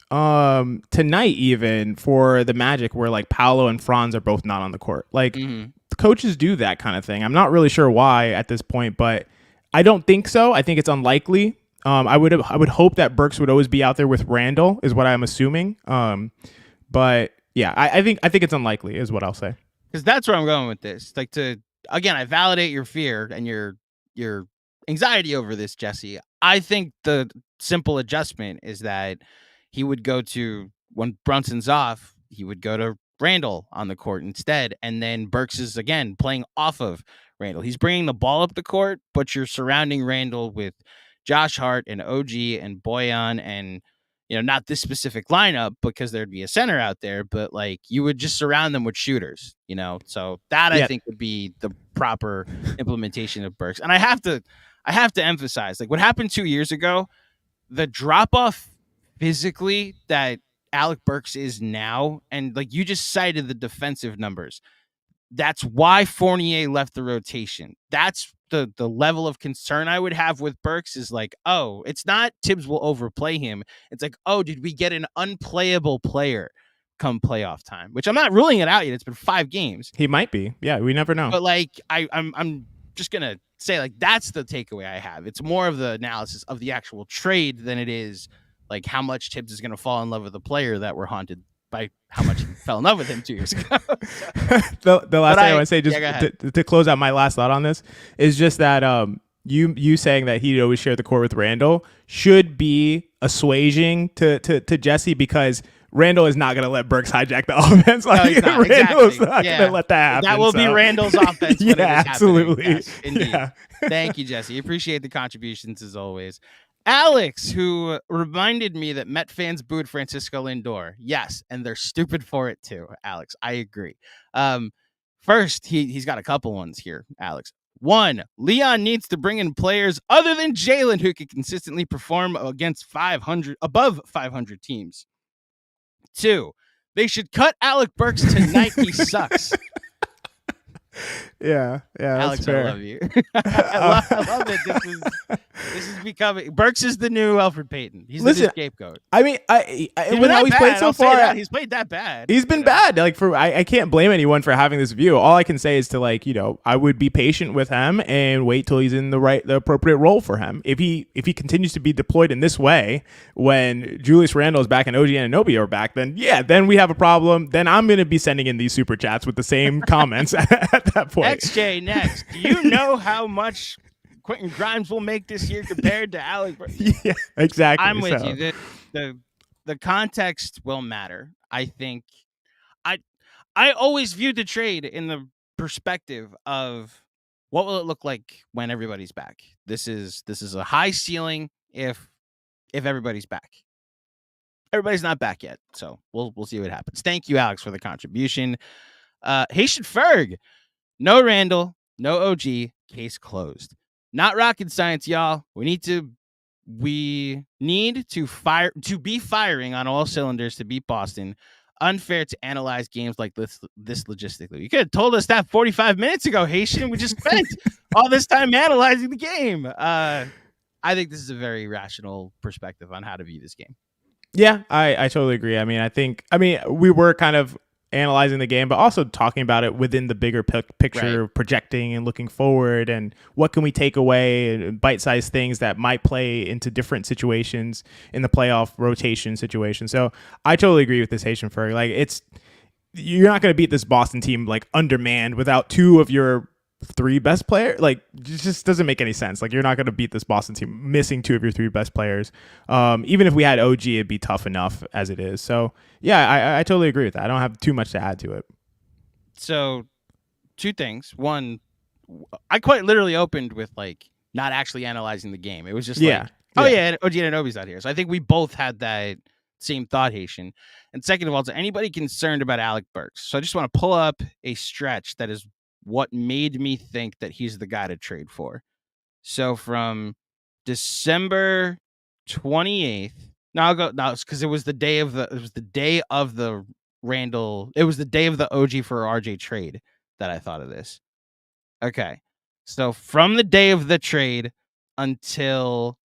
tonight even for the Magic where like Paolo and Franz are both not on the court. Like the coaches do that kind of thing. I'm not really sure why at this point, but I don't think so. I think it's unlikely. I would hope that Burks would always be out there with Randall, is what I'm assuming. But yeah, I think it's unlikely, is what I'll say. Because that's where I'm going with this. Like I validate your fear and your anxiety over this, Jesse. I think the simple adjustment is that he would go to, when Brunson's off, he would go to Randall on the court instead, and then Burks is again playing off of Randall. He's bringing the ball up the court, but you're surrounding Randall with Josh Hart and OG and Boyan and, not this specific lineup because there'd be a center out there, but like you would just surround them with shooters, so that I think would be the proper implementation of Burks. And I have to emphasize, like what happened 2 years ago, the drop off physically that Alec Burks is now. And like you just cited the defensive numbers. That's why Fournier left the rotation. That's the level of concern I would have with Burks is like, oh, it's not Tibbs will overplay him. It's like, oh, did we get an unplayable player come playoff time? Which I'm not ruling it out yet. It's been 5 games. He might be. Yeah, we never know. But like, I'm just gonna say like that's the takeaway I have. It's more of the analysis of the actual trade than it is like how much Tibbs is gonna fall in love with the player that we're haunted by how much he fell in love with him 2 years ago. The last thing I want to say, just to close out my last thought on this, is just that you saying that he'd always share the court with Randall should be assuaging to Jesse, because Randall is not going to let Burks hijack the offense. Like, no, Randall's not going to let that happen. That will be Randall's offense. Yeah, absolutely. Yes, indeed. Yeah. Thank you, Jesse. Appreciate the contributions as always. Alex, who reminded me that Met fans booed Francisco Lindor. Yes, and they're stupid for it too, Alex. I agree. First, he's got a couple ones here, Alex. One, Leon needs to bring in players other than Jalen who can consistently perform against above 500 teams. Two, they should cut Alec Burks tonight. He sucks. Yeah, Alex, fair. I love you. I love it. This is becoming. Burks is the new Alfred Payton. He's the new scapegoat. I mean, with how he's played so far, he's played that bad. He's been bad. Like I can't blame anyone for having this view. All I can say is to I would be patient with him and wait till he's in the appropriate role for him. If he continues to be deployed in this way when Julius Randle is back and OG Anunoby are back, then we have a problem. Then I'm going to be sending in these super chats with the same comments at that point. XJ next. Do you know how much Quentin Grimes will make this year compared to Alec Burks? Yeah, exactly. I'm with you. The context will matter. I think I always viewed the trade in the perspective of what will it look like when everybody's back. This is a high ceiling if everybody's back. Everybody's not back yet, so we'll see what happens. Thank you, Alex, for the contribution. Haitian Ferg. No Randall, no OG, case closed. Not rocket science, y'all. We need to be firing on all cylinders to beat Boston. Unfair to analyze games like this logistically. You could have told us that 45 minutes ago, Haitian. We just spent all this time analyzing the game. I think this is a very rational perspective on how to view this game. Yeah, I totally agree. I mean, we were kind of analyzing the game, but also talking about it within the bigger picture, right. Projecting and looking forward, and what can we take away, and bite-sized things that might play into different situations in the playoff rotation situation. So I totally agree with this Haitian Ferg. Like, you're not going to beat this Boston team like undermanned without two of your three best players. Like, it just doesn't make any sense. Like, you're not going to beat this Boston team missing two of your three best players. Even if we had OG, it'd be tough enough as it is. So yeah, I totally agree with that. I don't have too much to add to it. So two things. One, I quite literally opened with like not actually analyzing the game. It was just OG Anunoby's out here. So I think we both had that same thought, Haitian. And second of all, is anybody concerned about Alec Burks? So I just want to pull up a stretch that is what made me think that he's the guy to trade for. So from December 28th, because it was the day of the Randall, it was the day of the OG for RJ trade that I thought of this. Okay. So from the day of the trade until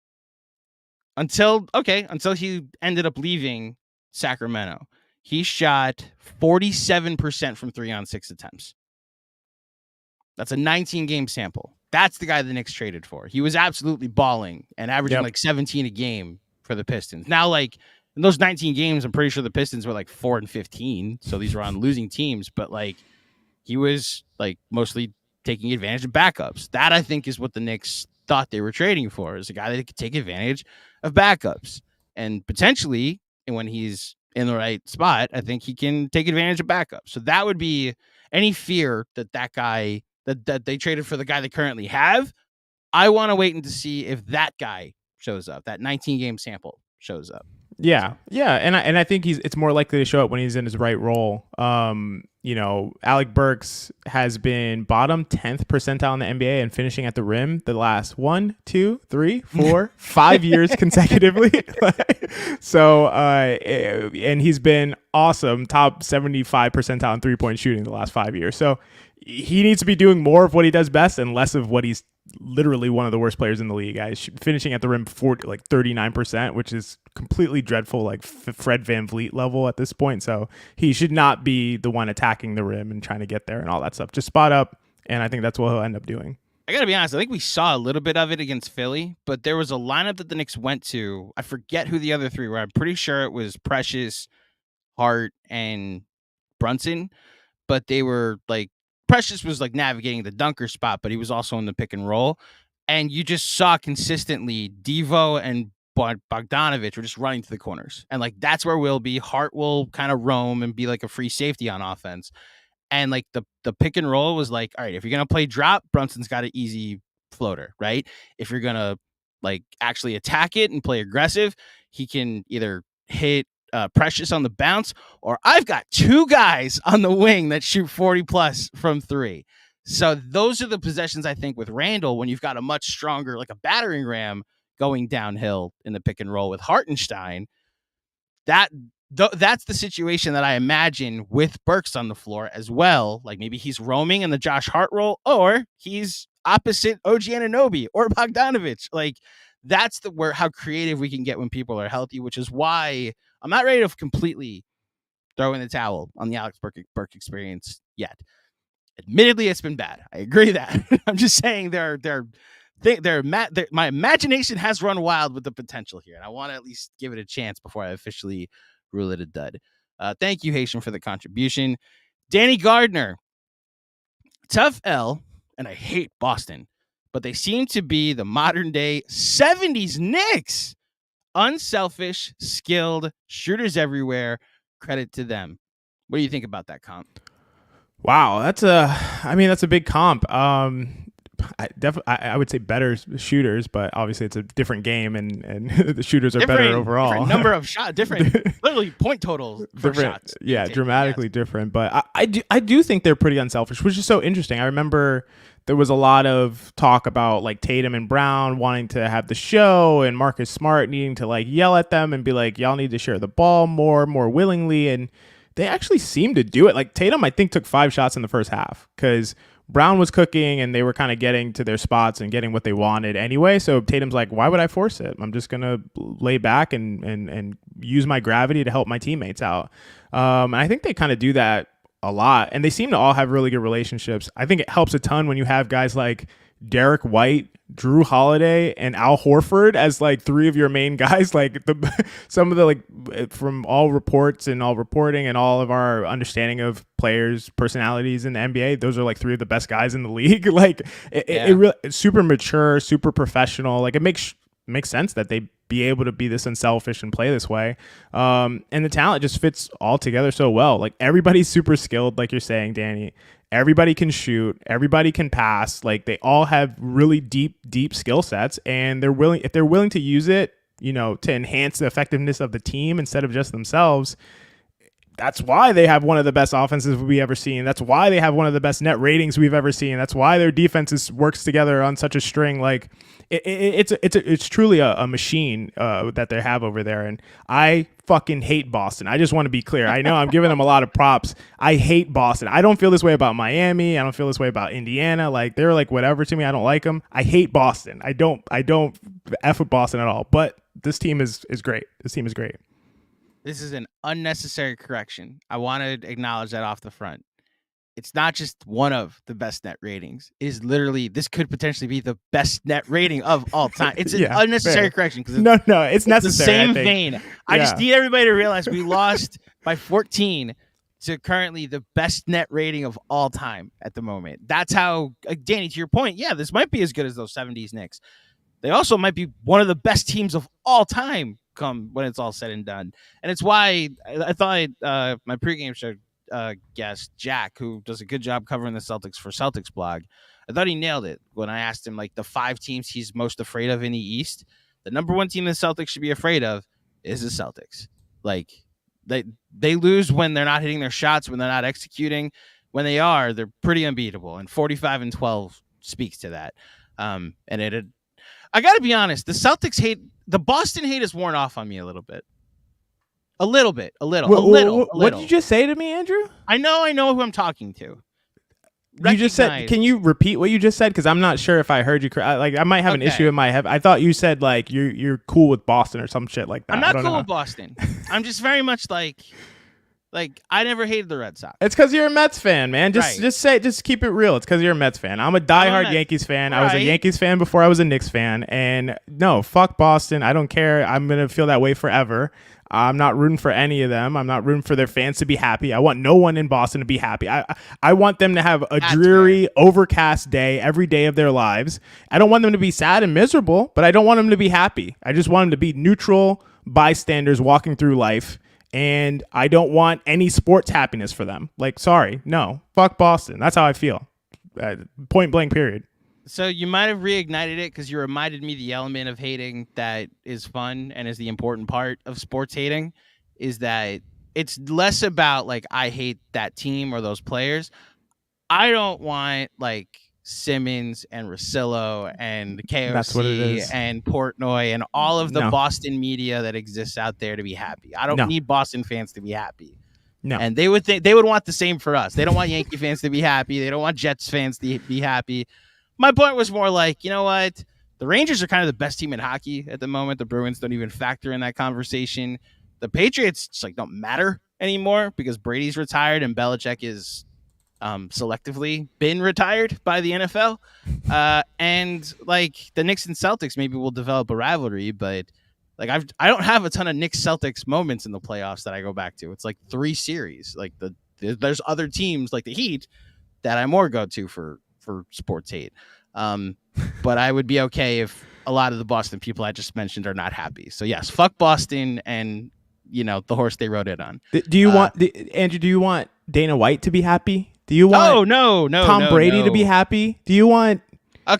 he ended up leaving Sacramento, he shot 47% from 3 on 6 attempts. That's a 19-game sample. That's the guy the Knicks traded for. He was absolutely balling and averaging like 17 a game for the Pistons. Now, like, in those 19 games, I'm pretty sure the Pistons were like 4-15. So these were on losing teams. But, like, he was, like, mostly taking advantage of backups. That, I think, is what the Knicks thought they were trading for, is a guy that could take advantage of backups. And potentially, when he's in the right spot, I think he can take advantage of backups. So that would be any fear that guy... that they traded for the guy they currently have. I want to wait and to see if that guy shows up, that 19-game sample shows up. Yeah. Yeah. And I think it's more likely to show up when he's in his right role. Alec Burks has been bottom 10th percentile in the NBA and finishing at the rim the last 1, 2, 3, 4, 5 years consecutively. So, and he's been awesome, top 75 percentile in 3-point shooting the last 5 years. So he needs to be doing more of what he does best and less of what he's literally one of the worst players in the league. Guys, finishing at the rim 39%, which is completely dreadful, like Fred VanVleet level at this point. So he should not be the one attacking the rim and trying to get there and all that stuff. Just spot up, and I think that's what he'll end up doing. I gotta be honest, I think we saw a little bit of it against Philly, but there was a lineup that the Knicks went to. I forget who the other three were. I'm pretty sure it was Precious, Hart, and Brunson, but they were like, Precious was like navigating the dunker spot, but he was also in the pick and roll. And you just saw consistently Devo and Bogdanovic were just running to the corners. And like, that's where we'll be. Hart will kind of roam and be like a free safety on offense. And like the pick and roll was like, all right, if you're going to play drop, Brunson's got an easy floater, right? If you're going to like actually attack it and play aggressive. He can either hit Precious on the bounce, or I've got two guys on the wing that shoot 40 plus from three. So those are the possessions, I think, with Randall, when you've got a much stronger, like a battering ram going downhill in the pick and roll with Hartenstein. That's the situation that I imagine with Burks on the floor as well. Like maybe he's roaming in the Josh Hart role, or he's opposite OG Anunoby or Bogdanovich. Like that's how creative we can get when people are healthy, which is why I'm not ready to completely throw in the towel on the Alex Burke experience yet. Admittedly, it's been bad. I agree that. I'm just saying my imagination has run wild with the potential here, and I want to at least give it a chance before I officially rule it a dud. Thank you, Haitian, for the contribution. Danny Gardner, tough L, and I hate Boston, but they seem to be the modern day 70s Knicks. Unselfish, skilled, shooters everywhere. Credit to them. What do you think about that comp? Wow, that's a big comp. I would say better shooters, but obviously it's a different game, and the shooters are better overall. Different number of shots, different literally point totals for shots. Yeah, dramatically different. But I do think they're pretty unselfish, which is so interesting. I remember there was a lot of talk about like Tatum and Brown wanting to have the show, and Marcus Smart needing to like yell at them and be like, y'all need to share the ball more willingly, and they actually seem to do it. Like Tatum, I think, took 5 shots in the first half because Brown was cooking and they were kind of getting to their spots and getting what they wanted anyway. So Tatum's like, why would I force it? I'm just going to lay back and use my gravity to help my teammates out. And I think they kind of do that a lot. And they seem to all have really good relationships. I think it helps a ton when you have guys like Derek White, Drew Holiday, and Al Horford as like 3 of your main guys. Like some of the, like, from all reports and all reporting and all of our understanding of players' personalities in the NBA, those are like 3 of the best guys in the league. Like it really, it's super mature, super professional. Like it makes sense that they be able to be this unselfish and play this way. And the talent just fits all together so well. Like everybody's super skilled, like you're saying, Danny. Everybody can shoot. Everybody can pass. Like they all have really deep skill sets, and if they're willing to use it, to enhance the effectiveness of the team instead of just themselves. That's why they have one of the best offenses we've ever seen. That's why they have one of the best net ratings we've ever seen. That's why their defense works together on such a string. Like it's truly a machine that they have over there. And I fucking hate Boston. I just want to be clear. I know I'm giving them a lot of props. I hate Boston. I don't feel this way about Miami. I don't feel this way about Indiana. Like they're like whatever to me. I don't like them. I hate Boston. I don't F with Boston at all. But this team is great. This team is great. This is an unnecessary correction. I want to acknowledge that off the front. It's not just one of the best net ratings. It is literally, this could potentially be the best net rating of all time. It's an unnecessary correction. No, it's necessary. The same vein. I just need everybody to realize we lost by 14 to currently the best net rating of all time at the moment. That's how, Danny, to your point, this might be as good as those 70s Knicks. They also might be one of the best teams of all time come when it's all said and done. And it's why I thought my pregame show guest, Jack, who does a good job covering the Celtics for Celtics blog, I thought he nailed it when I asked him like the 5 teams he's most afraid of in the East. The number 1 team the Celtics should be afraid of is the Celtics. Like they lose when they're not hitting their shots, when they're not executing. When they are, they're pretty unbeatable. And 45-12 speaks to that. I got to be honest, the Boston hate has worn off on me a little bit. A little. What did you just say to me, Andrew? I know who I'm talking to. You just said, can you repeat what you just said? Because I'm not sure if I heard you. Like I might have an issue in my head. I thought you said like you're cool with Boston or some shit like that. I'm not cool with Boston. I'm just very much like I never hated the Red Sox. It's because you're a Mets fan, man. Just keep it real. It's because you're a Mets fan. I'm a diehard Yankees fan. Right. I was a Yankees fan before I was a Knicks fan. And no, fuck Boston. I don't care. I'm going to feel that way forever. I'm not rooting for any of them. I'm not rooting for their fans to be happy. I want no one in Boston to be happy. I want them to have a dreary, overcast day every day of their lives. I don't want them to be sad and miserable, but I don't want them to be happy. I just want them to be neutral bystanders walking through life. And I don't want any sports happiness for them. Like, sorry, no, fuck Boston. That's how I feel. Point blank, period. So you might have reignited it because you reminded me the element of hating that is fun and is the important part of sports hating is that it's less about like I hate that team or those players. I don't want like Simmons and Russillo and That's what it KOC is. and Portnoy and all of the No. Boston media that exists out there to be happy. I don't No. need Boston fans to be happy. No. And they would want the same for us. They don't want Yankee fans to be happy. They don't want Jets fans to be happy. My point was more like, you know what? The Rangers are kind of the best team in hockey at the moment. The Bruins don't even factor in that conversation. The Patriots just like don't matter anymore because Brady's retired and Belichick is selectively been retired by the NFL. And like the Knicks and Celtics maybe will develop a rivalry, but like I don't have a ton of Knicks Celtics moments in the playoffs that I go back to. It's like 3 series. Like there's other teams like the Heat that I more go to for sports hate. But I would be okay if a lot of the Boston people I just mentioned are not happy. So yes, fuck Boston and the horse they rode it on. Do you want Andrew? Do you want Dana White to be happy? Do you want no Tom Brady to be happy? Do you want Ben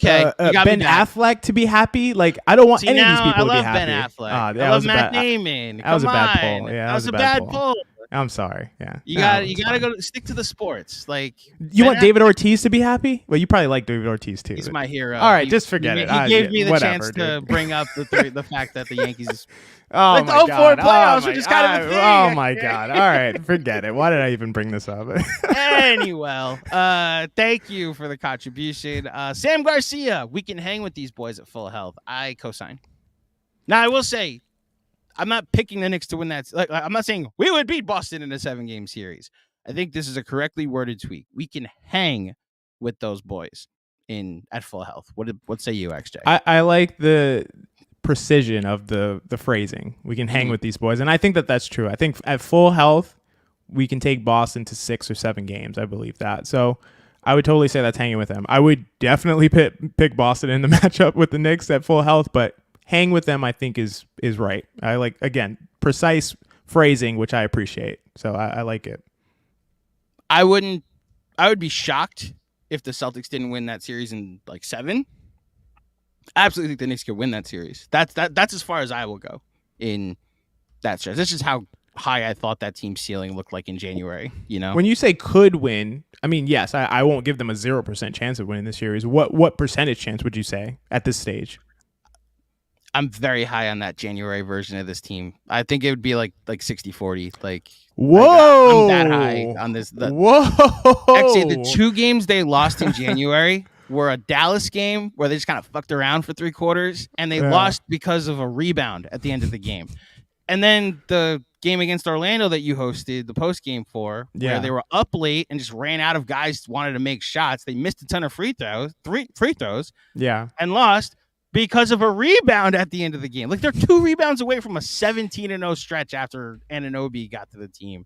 Affleck to be happy? Like I don't want any of these people to be happy. I love Ben Affleck. I love Matt Damon. That was a bad poll. Yeah, that was a bad poll. I'm sorry. Yeah, you gotta go stick to the sports. Like you want David Ortiz to be happy? Well, you probably like David Ortiz too. He's my hero. All right, just forget it. He gave me the chance to bring up the fact that the Yankees. Oh like my God! Playoffs are just kind of a thing. Oh my God! All right, forget it. Why did I even bring this up? Anyway, thank you for the contribution, Sam Garcia. We can hang with these boys at full health. I co-sign. Now I will say, I'm not picking the Knicks to win that. Like, I'm not saying we would beat Boston in a 7-game series. I think this is a correctly worded tweet. We can hang with those boys at full health. What say you, XJ? I like the precision of the phrasing. We can hang with these boys, and I think that's true. I think at full health, we can take Boston to 6 or 7 games. I believe that. So I would totally say that's hanging with them. I would definitely pick Boston in the matchup with the Knicks at full health, but hang with them, I think, is right. I like, again, precise phrasing, which I appreciate. So I like it. I would be shocked if the Celtics didn't win that series in like 7. I absolutely think the Knicks could win that series. That's as far as I will go in that stretch. This is how high I thought that team's ceiling looked like in January. When you say could win, I mean, yes, I won't give them a 0% chance of winning the series. What percentage chance would you say at this stage? I'm very high on that January version of this team. I think it would be like 60-40. Like, whoa, I'm that high on this. Whoa. Actually, the 2 games they lost in January were a Dallas game where they just kind of fucked around for 3 quarters, and they lost because of a rebound at the end of the game. And then the game against Orlando that you hosted the post game for, where they were up late and just ran out of guys who wanted to make shots. They missed a ton of free throws, and lost because of a rebound at the end of the game. Like, they're 2 rebounds away from a 17-0 stretch after Anunoby got to the team.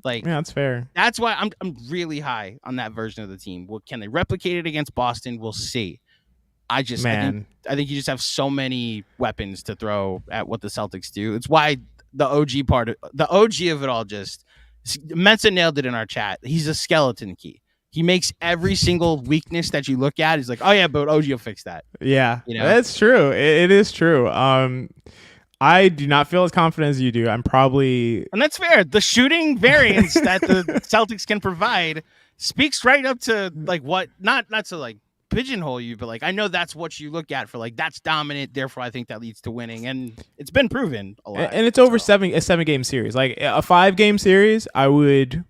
Like, yeah, that's fair. That's why I'm really high on that version of the team. Well, can they replicate it against Boston? We'll see. I think you just have so many weapons to throw at what the Celtics do. It's why the OG of it all just Mensa nailed it in our chat. He's a skeleton key. He makes every single weakness that you look at. He's like, oh yeah, but OG will fix that. Yeah, that's true. It is true. I do not feel as confident as you do. I'm probably... And that's fair. The shooting variance that the Celtics can provide speaks right up to like what, not to like pigeonhole you, but like, I know that's what you look at for like, that's dominant. Therefore, I think that leads to winning. And it's been proven a lot. And it's over a 7-game series. Like a 5-game series, I would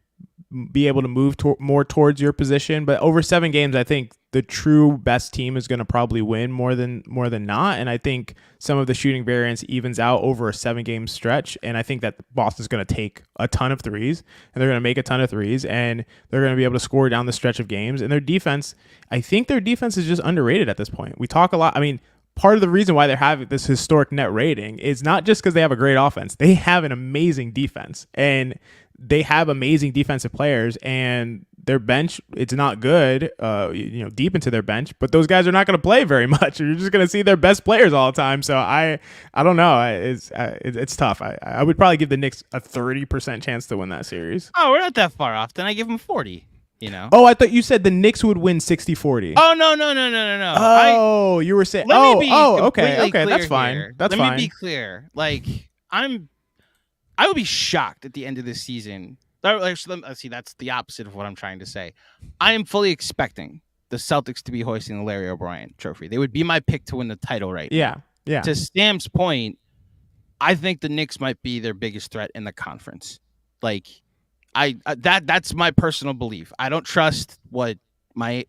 be able to move more towards your position. But over 7 games, I think the true best team is going to probably win more than not. And I think some of the shooting variance evens out over a 7-game stretch. And I think that Boston's going to take a ton of threes, and they're going to make a ton of threes, and they're going to be able to score down the stretch of games. And their defense, I think their defense is just underrated at this point. We talk a lot. I mean, part of the reason why they're having this historic net rating is not just because they have a great offense. They have an amazing defense, and they have amazing defensive players, and their bench, it's not good, deep into their bench, but those guys are not going to play very much. You're just going to see their best players all the time. So I don't know. It's tough. I would probably give the Knicks a 30% chance to win that series. Oh, we're not that far off. Then I give them 40. You know? Oh, I thought you said the Knicks would win 60-40. Oh, no. Oh, you were saying. Okay. That's fine. Here. That's Let fine. me be clear. Like, I would be shocked at the end of this season. Let's see, that's the opposite of what I'm trying to say. I am fully expecting the Celtics to be hoisting the Larry O'Brien trophy. They would be my pick to win the title right now. Yeah. To Stam's point, I think the Knicks might be their biggest threat in the conference. Like, that's my personal belief. I don't trust what my.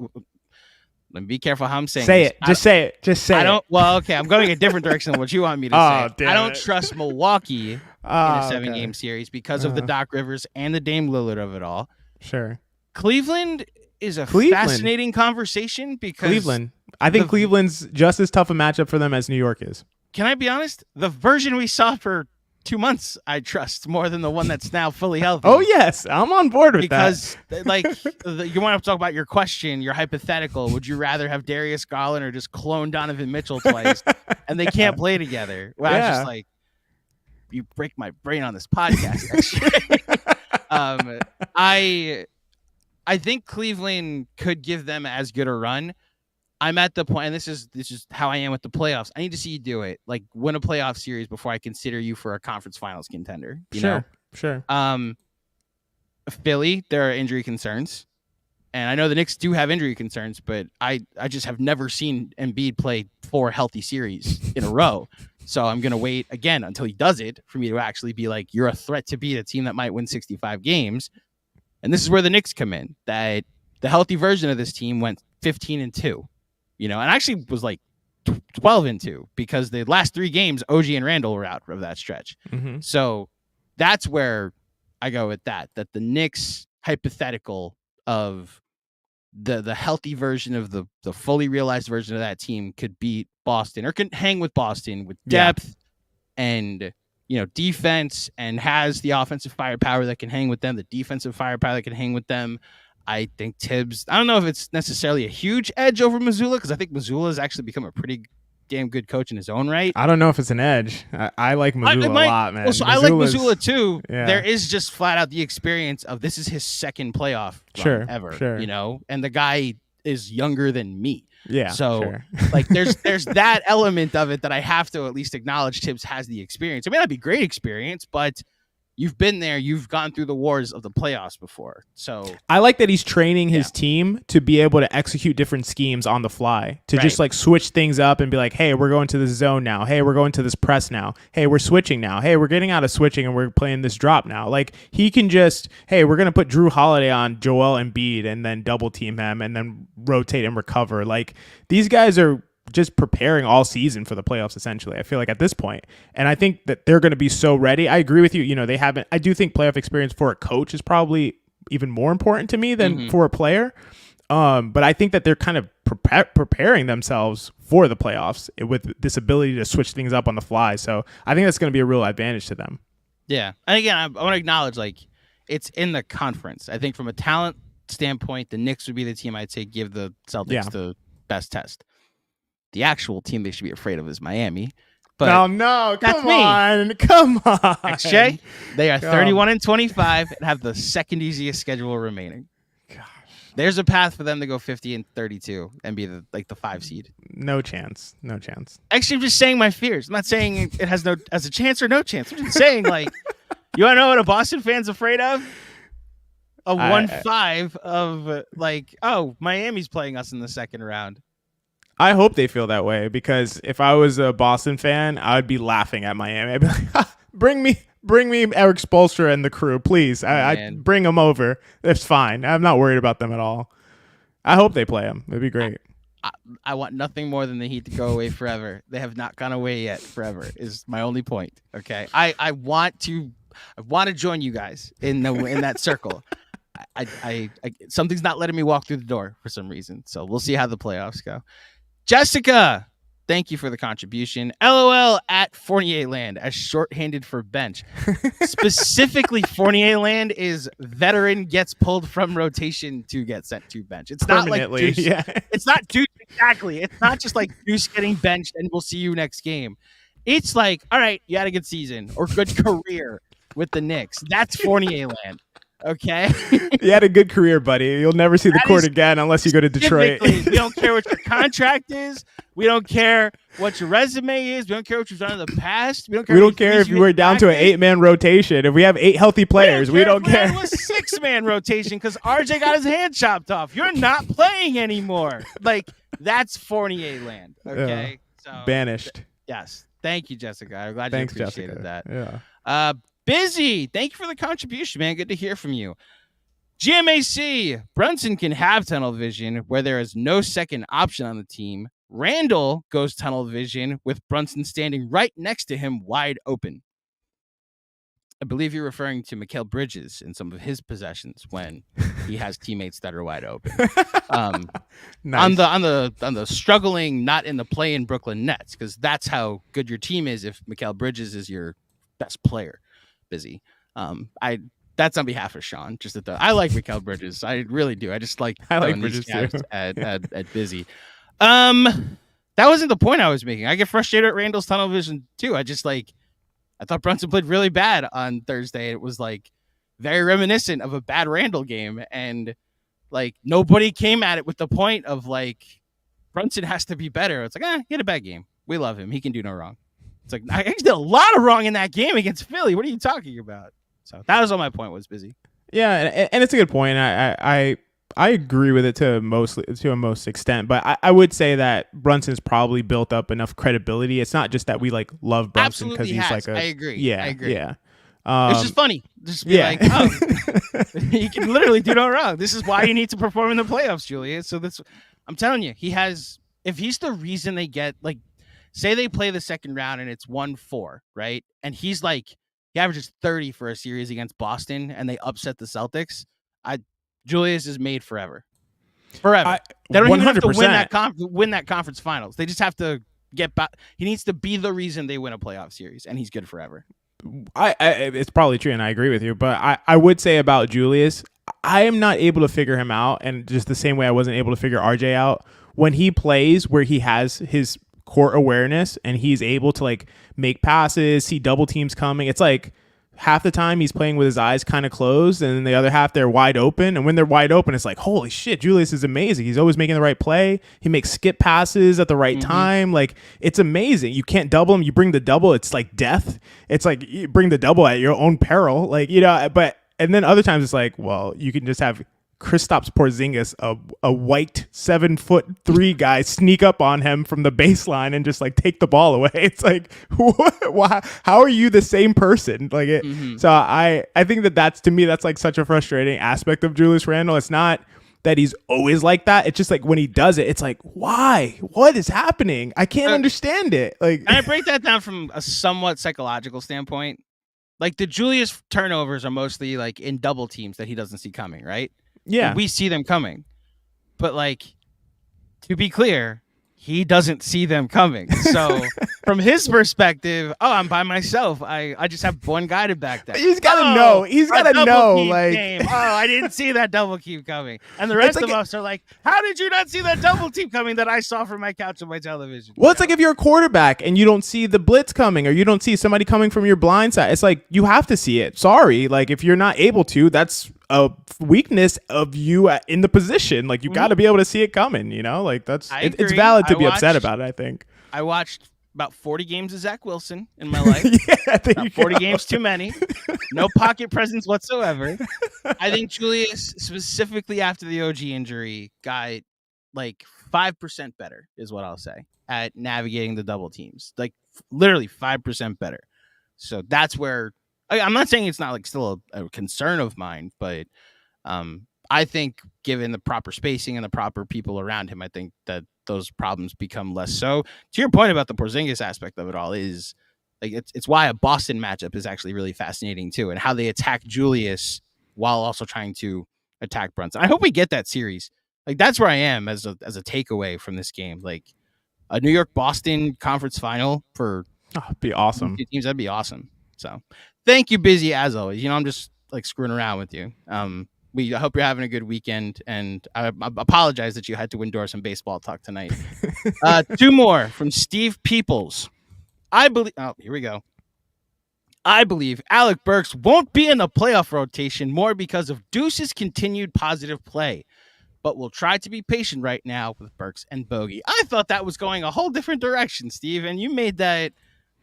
Let me be careful how I'm saying. Just say it. I don't. Well, okay. I'm going a different direction than what you want me to say. I don't trust Milwaukee in a 7-game series because of the Doc Rivers and the Dame Lillard of it all. Sure. Cleveland is a fascinating conversation because I think Cleveland's just as tough a matchup for them as New York is. Can I be honest? The version we saw for 2 months, I trust more than the one that's now fully healthy. Oh, yes. I'm on board with that. Because, like, you want to talk about your question, your hypothetical. Would you rather have Darius Garland or just clone Donovan Mitchell twice? And they can't play together. Well, I was just like, you break my brain on this podcast next year. I think Cleveland could give them as good a run. I'm at the point, and this is how I am with the playoffs. I need to see you do it, like win a playoff series before I consider you for a conference finals contender. You know? Sure. Philly, there are injury concerns, and I know the Knicks do have injury concerns, but I just have never seen Embiid play 4 healthy series in a row. So I'm gonna wait again until he does it for me to actually be like, you're a threat to beat a team that might win 65 games. And this is where the Knicks come in. That the healthy version of this team went 15-2. You know, and actually was like 12-2 because the last 3 games, OG and Randall were out of that stretch. Mm-hmm. So that's where I go with that the Knicks hypothetical of the healthy version of the fully realized version of that team could beat Boston or can hang with Boston with depth and, you know, defense, and has the offensive firepower that can hang with them, the defensive firepower that can hang with them. I think Tibbs, I don't know if it's necessarily a huge edge over Mazzulla, because I think Mazzulla has actually become a pretty damn good coach in his own right. I don't know if it's an edge. I like Mazzulla a lot, man. Also, I like Mazzulla too. Yeah. There is just flat out the experience of this is his second playoff run ever, you know, and the guy is younger than me. Yeah. So like there's that element of it that I have to at least acknowledge Tibbs has the experience. It may not be great experience, but you've been there. You've gone through the wars of the playoffs before. So I like that he's training his team to be able to execute different schemes on the fly, to just like switch things up and be like, hey, we're going to this zone now. Hey, we're going to this press now. Hey, we're switching now. Hey, we're getting out of switching and we're playing this drop now. Like he can just, hey, we're going to put Drew Holiday on Joel Embiid and then double team him and then rotate and recover. Like these guys are just preparing all season for the playoffs, essentially, I feel like at this point. And I think that they're going to be so ready. I agree with you. You know, I do think playoff experience for a coach is probably even more important to me than for a player. But I think that they're kind of preparing themselves for the playoffs with this ability to switch things up on the fly. So I think that's going to be a real advantage to them. Yeah. And again, I want to acknowledge, like, it's in the conference. I think from a talent standpoint, the Knicks would be the team I'd say give the Celtics the best test. The actual team they should be afraid of is Miami. But no, come on. XJ, they are 31-25 and have the second easiest schedule remaining. Gosh. There's a path for them to go 50-32 and be the 5 seed. No chance. Actually, I'm just saying my fears. I'm not saying it has a chance or no chance. I'm just saying, like, you want to know what a Boston fan's afraid of? A 1-5 of like, oh, Miami's playing us in the second round. I hope they feel that way, because if I was a Boston fan, I would be laughing at Miami. I'd be like, bring me Eric Spoelstra and the crew, please. I bring them over. It's fine. I'm not worried about them at all. I hope they play them. It'd be great. I want nothing more than the Heat to go away forever. They have not gone away yet forever is my only point. Okay. I want to join you guys in that circle. I something's not letting me walk through the door for some reason. So we'll see how the playoffs go. Jessica, thank you for the contribution. LOL at Fournier Land as shorthanded for bench. Specifically, Fournier Land is veteran gets pulled from rotation to get sent to bench. It's not like Deuce. Yeah. It's not Deuce, exactly. It's not just like Deuce getting benched and we'll see you next game. It's like, all right, you had a good season or good career with the Knicks. That's Fournier Land. Okay. You had a good career, buddy. You'll never see the court again unless you go to Detroit. We don't care what your contract is. We don't care what your resume is. We don't care what you've done in the past. We don't care if you were down to an 8-man rotation. If we have 8 healthy players, we don't care. It was 6-man rotation because RJ got his hand chopped off. You're not playing anymore. Like, that's Fournier land. Okay. So banished. Yes. Thank you, Jessica. I'm glad you appreciated that. Yeah. Busy. Thank you for the contribution, man. Good to hear from you. GMAC. Brunson can have tunnel vision where there is no second option on the team. Randall goes tunnel vision with Brunson standing right next to him wide open. I believe you're referring to Mikal Bridges in some of his possessions when he has teammates that are wide open. Nice. On the struggling, not in the play-in Brooklyn Nets, because that's how good your team is if Mikal Bridges is your best player. Busy. That's on behalf of Sean. Just I like Mikal Bridges. I really do. I like Bridges too. At Busy. That wasn't the point I was making. I get frustrated at Randall's tunnel vision too. I thought Brunson played really bad on Thursday. It was very reminiscent of a bad Randall game, and nobody came at it with the point of Brunson has to be better. It's he had a bad game. We love him. He can do no wrong. It's I did a lot of wrong in that game against Philly. What are you talking about? So that was all my point was. Busy. Yeah, and it's a good point. I agree with it to a most extent, but I would say that Brunson's probably built up enough credibility. It's not just that we love Brunson because he's I agree. Yeah, I agree. Yeah. It's just funny. Just be he can literally do no wrong. This is why you need to perform in the playoffs, Julius. So I'm telling you, if he's the reason they get say they play the second round and it's 1-4, right? And he's he averages 30 for a series against Boston and they upset the Celtics. Julius is made forever. Forever. They don't 100%. Even have to win that conference finals. They just have to get back. He needs to be the reason they win a playoff series, and he's good forever. It's probably true, and I agree with you. But I would say about Julius, I am not able to figure him out, and just the same way I wasn't able to figure RJ out. When he plays where he has his court awareness and he's able to make passes, see double teams coming, it's half the time he's playing with his eyes kind of closed, and then the other half they're wide open. And when they're wide open, it's holy shit, Julius is amazing. He's always making the right play. He makes skip passes at the right time. It's amazing. You can't double him. You bring the double, it's death. It's you bring the double at your own peril. But and then other times it's well, you can just have Kristaps Porzingis, a white 7'3" guy, sneak up on him from the baseline and just take the ball away. It's what? Why? How are you the same person? So I think that's to me that's such a frustrating aspect of Julius Randle. It's not that he's always like that. It's just when he does it, it's why? What is happening? I can't understand it. Can I break that down from a somewhat psychological standpoint? The Julius turnovers are mostly in double teams that he doesn't see coming, right? Yeah. And we see them coming. But to be clear, he doesn't see them coming. So from his perspective, I'm by myself. I just have one guy to back that. He's got to know. He's got to know. Game. I didn't see that double team coming. And the rest of us are how did you not see that double team coming that I saw from my couch on my television? Well, it's if you're a quarterback and you don't see the blitz coming or you don't see somebody coming from your blind side. It's you have to see it. Sorry. If you're not able to, that's a weakness of you in the position. You got to be able to see it coming, it's valid to be upset about it, I think. I watched about 40 games of Zach Wilson in my life. About 40 games too many. No pocket presence whatsoever. I think Julius, specifically after the OG injury, got 5% better is what I'll say at navigating the double teams. Literally 5% better. So that's where I'm not saying it's not still a concern of mine, but I think given the proper spacing and the proper people around him, I think that those problems become less so. To your point about the Porzingis aspect of it all is it's why a Boston matchup is actually really fascinating too, and how they attack Julius while also trying to attack Brunson. I hope we get that series. That's where I am as a takeaway from this game. A New York Boston conference final for be awesome. Teams, that'd be awesome. So thank you, Busy, as always. I'm just screwing around with you. I hope you're having a good weekend, and I apologize that you had to endure some baseball talk tonight. 2 more from Steve Peoples. Here we go. I believe Alec Burks won't be in the playoff rotation more because of Deuce's continued positive play, but we'll try to be patient right now with Burks and Bogey. I thought that was going a whole different direction, Steve, and you made that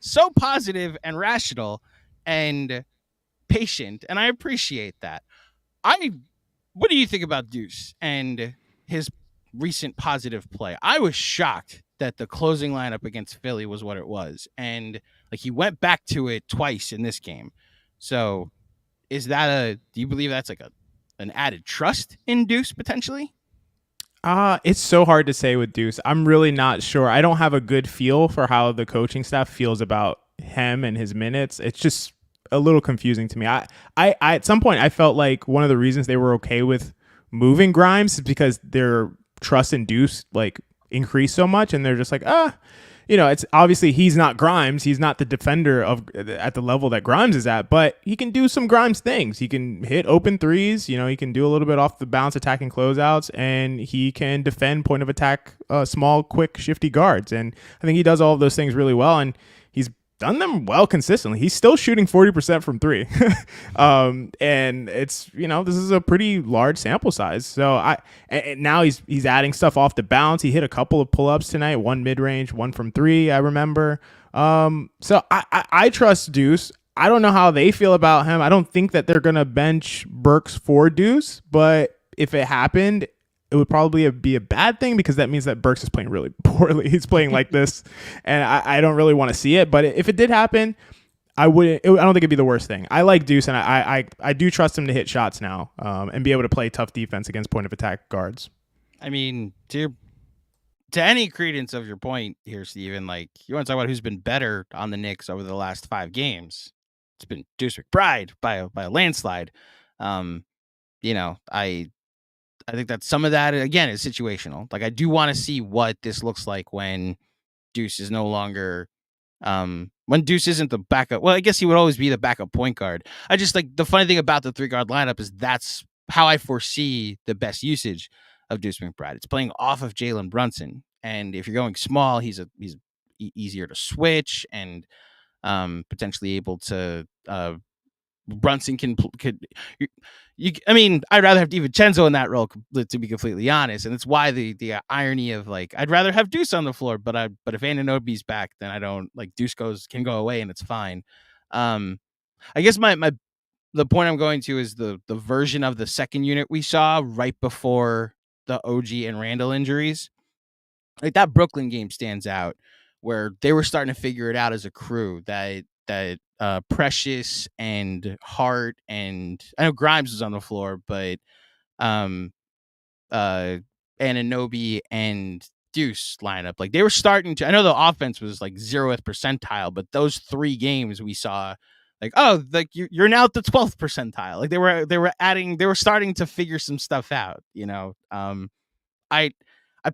so positive and rational and patient, and I appreciate that. What do you think about Deuce and his recent positive play? I was shocked that the closing lineup against Philly was what it was, and like he went back to it twice in this game. So, do you believe that's like an added trust in Deuce potentially? It's so hard to say with Deuce. I'm really not sure. I don't have a good feel for how the coaching staff feels about him and his minutes. It's just a little confusing to me. I at some point I felt like one of the reasons they were okay with moving Grimes is because their trust in Deuce like increased so much, and they're just like, it's obviously he's not Grimes. He's not the defender at the level that Grimes is at, but he can do some Grimes things. He can hit open threes. He can do a little bit off the bounce attacking closeouts, and he can defend point of attack, small, quick, shifty guards. And I think he does all of those things really well, and he's done them well consistently. He's still shooting 40% from three. And it's, this is a pretty large sample size. So now he's adding stuff off the bounce. He hit a couple of pull-ups tonight, one mid-range, one from three, I remember. So I trust Deuce. I don't know how they feel about him. I don't think that they're going to bench Burks for Deuce, but if it happened, it would probably be a bad thing because that means that Burks is playing really poorly. He's playing like this, and I don't really want to see it. But if it did happen, I don't think it'd be the worst thing. I like Deuce, and I do trust him to hit shots now, and be able to play tough defense against point of attack guards. I mean, to any credence of your point here, Steven, like you want to talk about who's been better on the Knicks over the last 5 games. It's been Deuce McBride by a landslide. I think that some of that, again, is situational. Like, I do want to see what this looks like when Deuce is no longer, when Deuce isn't the backup. Well, I guess he would always be the backup point guard. I just like the funny thing about the 3-guard lineup is that's how I foresee the best usage of Deuce McBride. It's playing off of Jalen Brunson. And if you're going small, he's easier to switch and potentially able to, Brunson could I mean, I'd rather have DiVincenzo in that role, to be completely honest, and it's why the irony of like I'd rather have Deuce on the floor, but if Anunoby's back, then I don't like Deuce can go away and it's fine. I guess the point I'm going to is the version of the second unit we saw right before the OG and Randall injuries. Like that Brooklyn game stands out where they were starting to figure it out as a crew that Precious and Hart, and I know Grimes was on the floor, but Anunoby and Deuce lineup, like they were starting to, I know the offense was like 0th percentile, but those 3 games we saw like, oh, like you're now at the 12th percentile. Like they were starting to figure some stuff out, I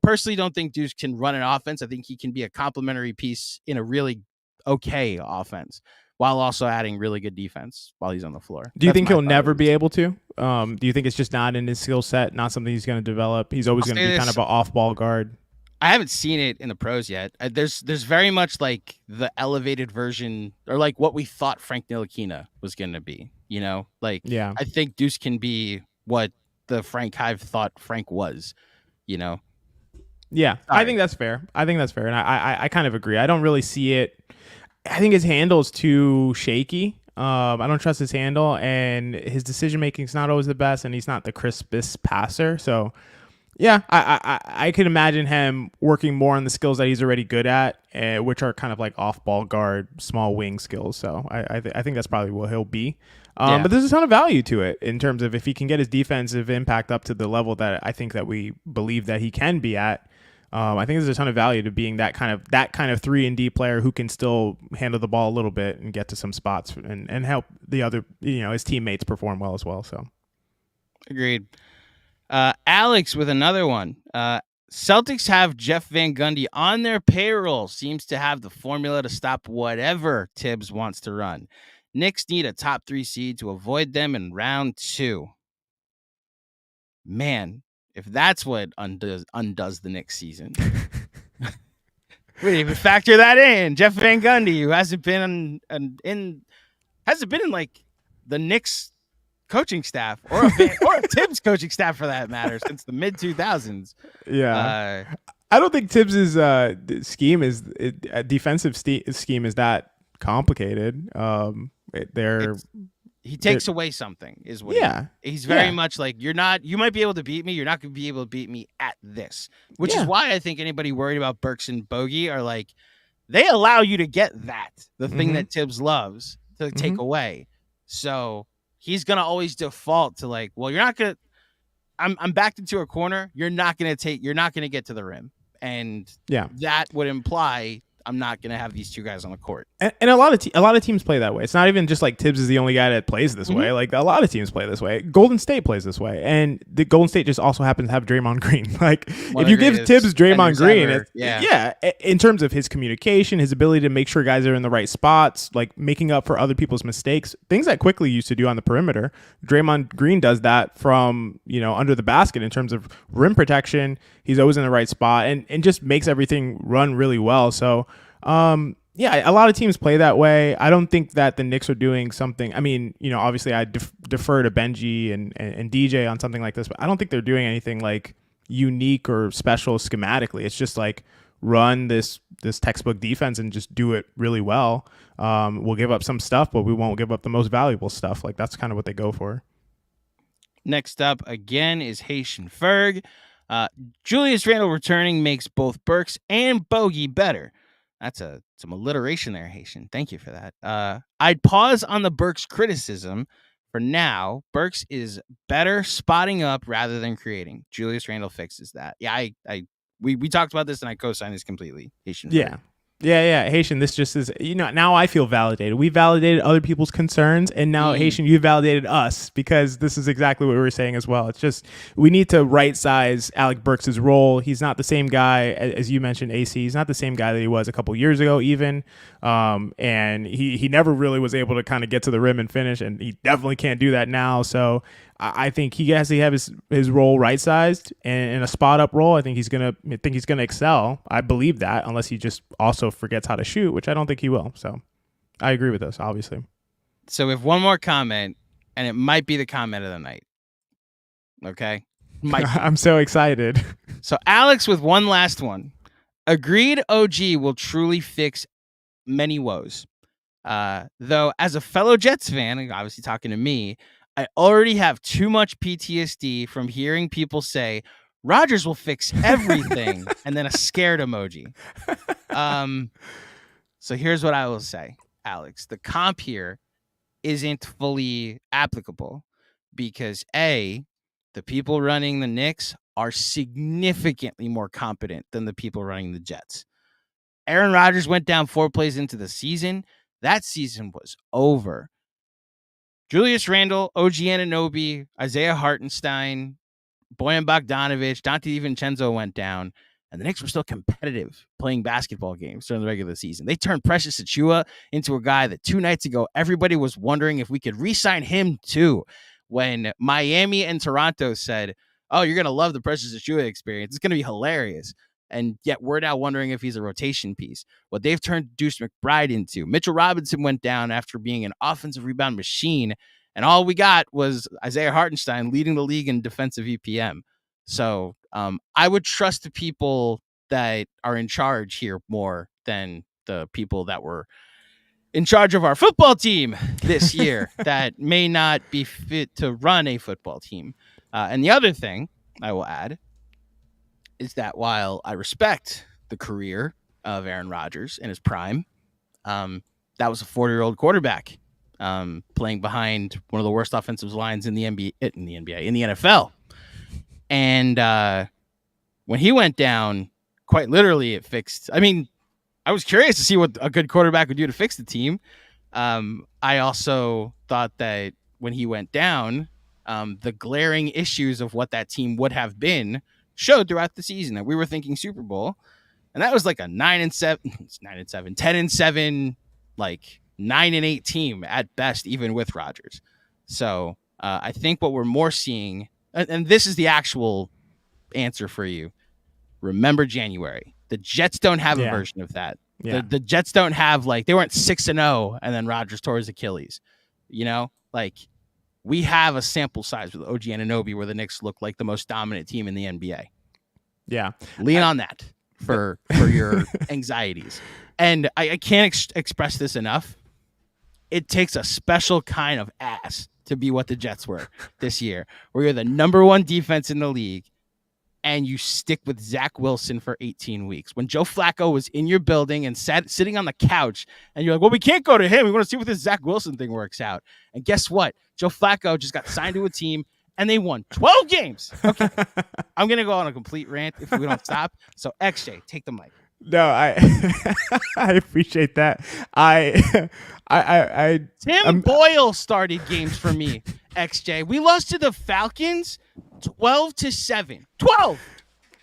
personally don't think Deuce can run an offense. I think he can be a complementary piece in a really okay offense while also adding really good defense while he's on the floor. Do you think he'll never be able to? Do you think it's just not in his skill set, not something he's going to develop? He's always going to be kind of an off-ball guard. I haven't seen it in the pros yet. There's very much like the elevated version, or like what we thought Frank Ntilikina was going to be, Like, yeah. I think Deuce can be what the Frank Hive thought Frank was, Yeah, Sorry. I think that's fair. And I kind of agree. I don't really see it. I think his handle's too shaky. I don't trust his handle, and his decision making is not always the best, and he's not the crispest passer. So, yeah, I could imagine him working more on the skills that he's already good at, which are kind of like off-ball guard, small wing skills. So I think that's probably what he'll be. But there's a ton of value to it in terms of if he can get his defensive impact up to the level that I think that we believe that he can be at. I think there's a ton of value to being that kind of 3-and-D player who can still handle the ball a little bit and get to some spots and help the other, his teammates perform well as well. So, agreed. Alex with another one. Celtics have Jeff Van Gundy on their payroll. Seems to have the formula to stop whatever Tibbs wants to run. Knicks need a top 3 seed to avoid them in round 2. Man, if that's what undoes the Knicks season. We didn't even factor that in. Jeff Van Gundy, who hasn't been in hasn't been in like the Knicks coaching staff or a Tibbs coaching staff for that matter since the mid 2000s. Yeah. I don't think Tibbs's scheme is defensive scheme is that complicated. He takes away something is what he's very much like, you might be able to beat me. You're not going to be able to beat me at this, which is why I think anybody worried about Burks and Bogey are like, they allow you to get the thing that Tibbs loves to take away. So he's going to always default to like, well, you're not going to, I'm backed into a corner. You're not going to get to the rim. And that would imply I'm not going to have these two guys on the court. And a lot of teams play that way. It's not even just like Tibbs is the only guy that plays this way. Like a lot of teams play this way. Golden State plays this way. And the Golden State just also happens to have Draymond Green. Like if you give Tibbs Draymond Green, in terms of his communication, his ability to make sure guys are in the right spots, like making up for other people's mistakes, things that Quickly used to do on the perimeter. Draymond Green does that from, under the basket in terms of rim protection. He's always in the right spot and just makes everything run really well. So, a lot of teams play that way. I don't think that the Knicks are doing something. I mean, obviously I defer to Benji and DJ on something like this, but I don't think they're doing anything like unique or special schematically. It's just like run this textbook defense and just do it really well. We'll give up some stuff, but we won't give up the most valuable stuff. Like that's kind of what they go for. Next up again is Haitian Ferg. Julius Randle returning makes both Burks and Bogey better. That's some alliteration there, Haitian. Thank you for that. I'd pause on the Burks criticism for now. Burks is better spotting up rather than creating. Julius Randle fixes that. Yeah, we talked about this and I co-signed this completely. Haitian Ferg. Yeah. Haitian, this just is, now I feel validated. We validated other people's concerns, and now, Haitian, you validated us because this is exactly what we were saying as well. It's just, we need to right-size Alec Burks' role. He's not the same guy, as you mentioned, AC. He's not the same guy that he was a couple years ago even, and he never really was able to kind of get to the rim and finish, and he definitely can't do that now. So I think he has to have his role right-sized, and in a spot-up role, I think he's gonna excel. I believe that, unless he just also forgets how to shoot, which I don't think he will. So I agree with this, obviously. So we have one more comment, and it might be the comment of the night. Okay? I'm so excited. So Alex with one last one. Agreed, OG will truly fix many woes. Though, as a fellow Jets fan, obviously talking to me, I already have too much PTSD from hearing people say Rodgers will fix everything and then a scared emoji. So here's what I will say, Alex. The comp here isn't fully applicable because the people running the Knicks are significantly more competent than the people running the Jets. Aaron Rodgers went down 4 plays into the season. That season was over. Julius Randle, OG Anunoby, Isaiah Hartenstein, Bojan Bogdanovic, Dante DiVincenzo went down, and the Knicks were still competitive playing basketball games during the regular season. They turned Precious Achiuwa into a guy that 2 nights ago, everybody was wondering if we could re-sign him too. When Miami and Toronto said, oh, you're going to love the Precious Achiuwa experience. It's going to be hilarious. And yet we're now wondering if he's a rotation piece. What they've turned Deuce McBride into. Mitchell Robinson went down after being an offensive rebound machine, and all we got was Isaiah Hartenstein leading the league in defensive EPM. So I would trust the people that are in charge here more than the people that were in charge of our football team this year that may not be fit to run a football team. And the other thing I will add is that while I respect the career of Aaron Rodgers in his prime, that was a 40-year-old quarterback playing behind one of the worst offensive lines in the NFL. And when he went down, quite literally, it fixed. I mean, I was curious to see what a good quarterback would do to fix the team. I also thought that when he went down, the glaring issues of what that team would have been showed throughout the season. That we were thinking Super Bowl, and that was like a 9-7, 10-7, like 9-8 team at best, even with Rodgers. So I think what we're more seeing, and this is the actual answer for you. Remember January. The Jets don't have a version of that. Yeah. The Jets don't have like they weren't 6-0 and then Rodgers tore his Achilles. You know, like we have a sample size with OG Anunoby where the Knicks look like the most dominant team in the NBA. Yeah. Lean on that for your anxieties. And I can't express this enough. It takes a special kind of ass to be what the Jets were this year, where you're the number one defense in the league and you stick with Zach Wilson for 18 weeks. When Joe Flacco was in your building and sitting on the couch and you're like, well, we can't go to him. We want to see what this Zach Wilson thing works out. And guess what? Joe Flacco just got signed to a team and they won 12 games. Okay. I'm going to go on a complete rant if we don't stop. So XJ, take the mic. No, I I appreciate that. Tim Boyle started games for me, XJ. We lost to the Falcons 12-7. 12!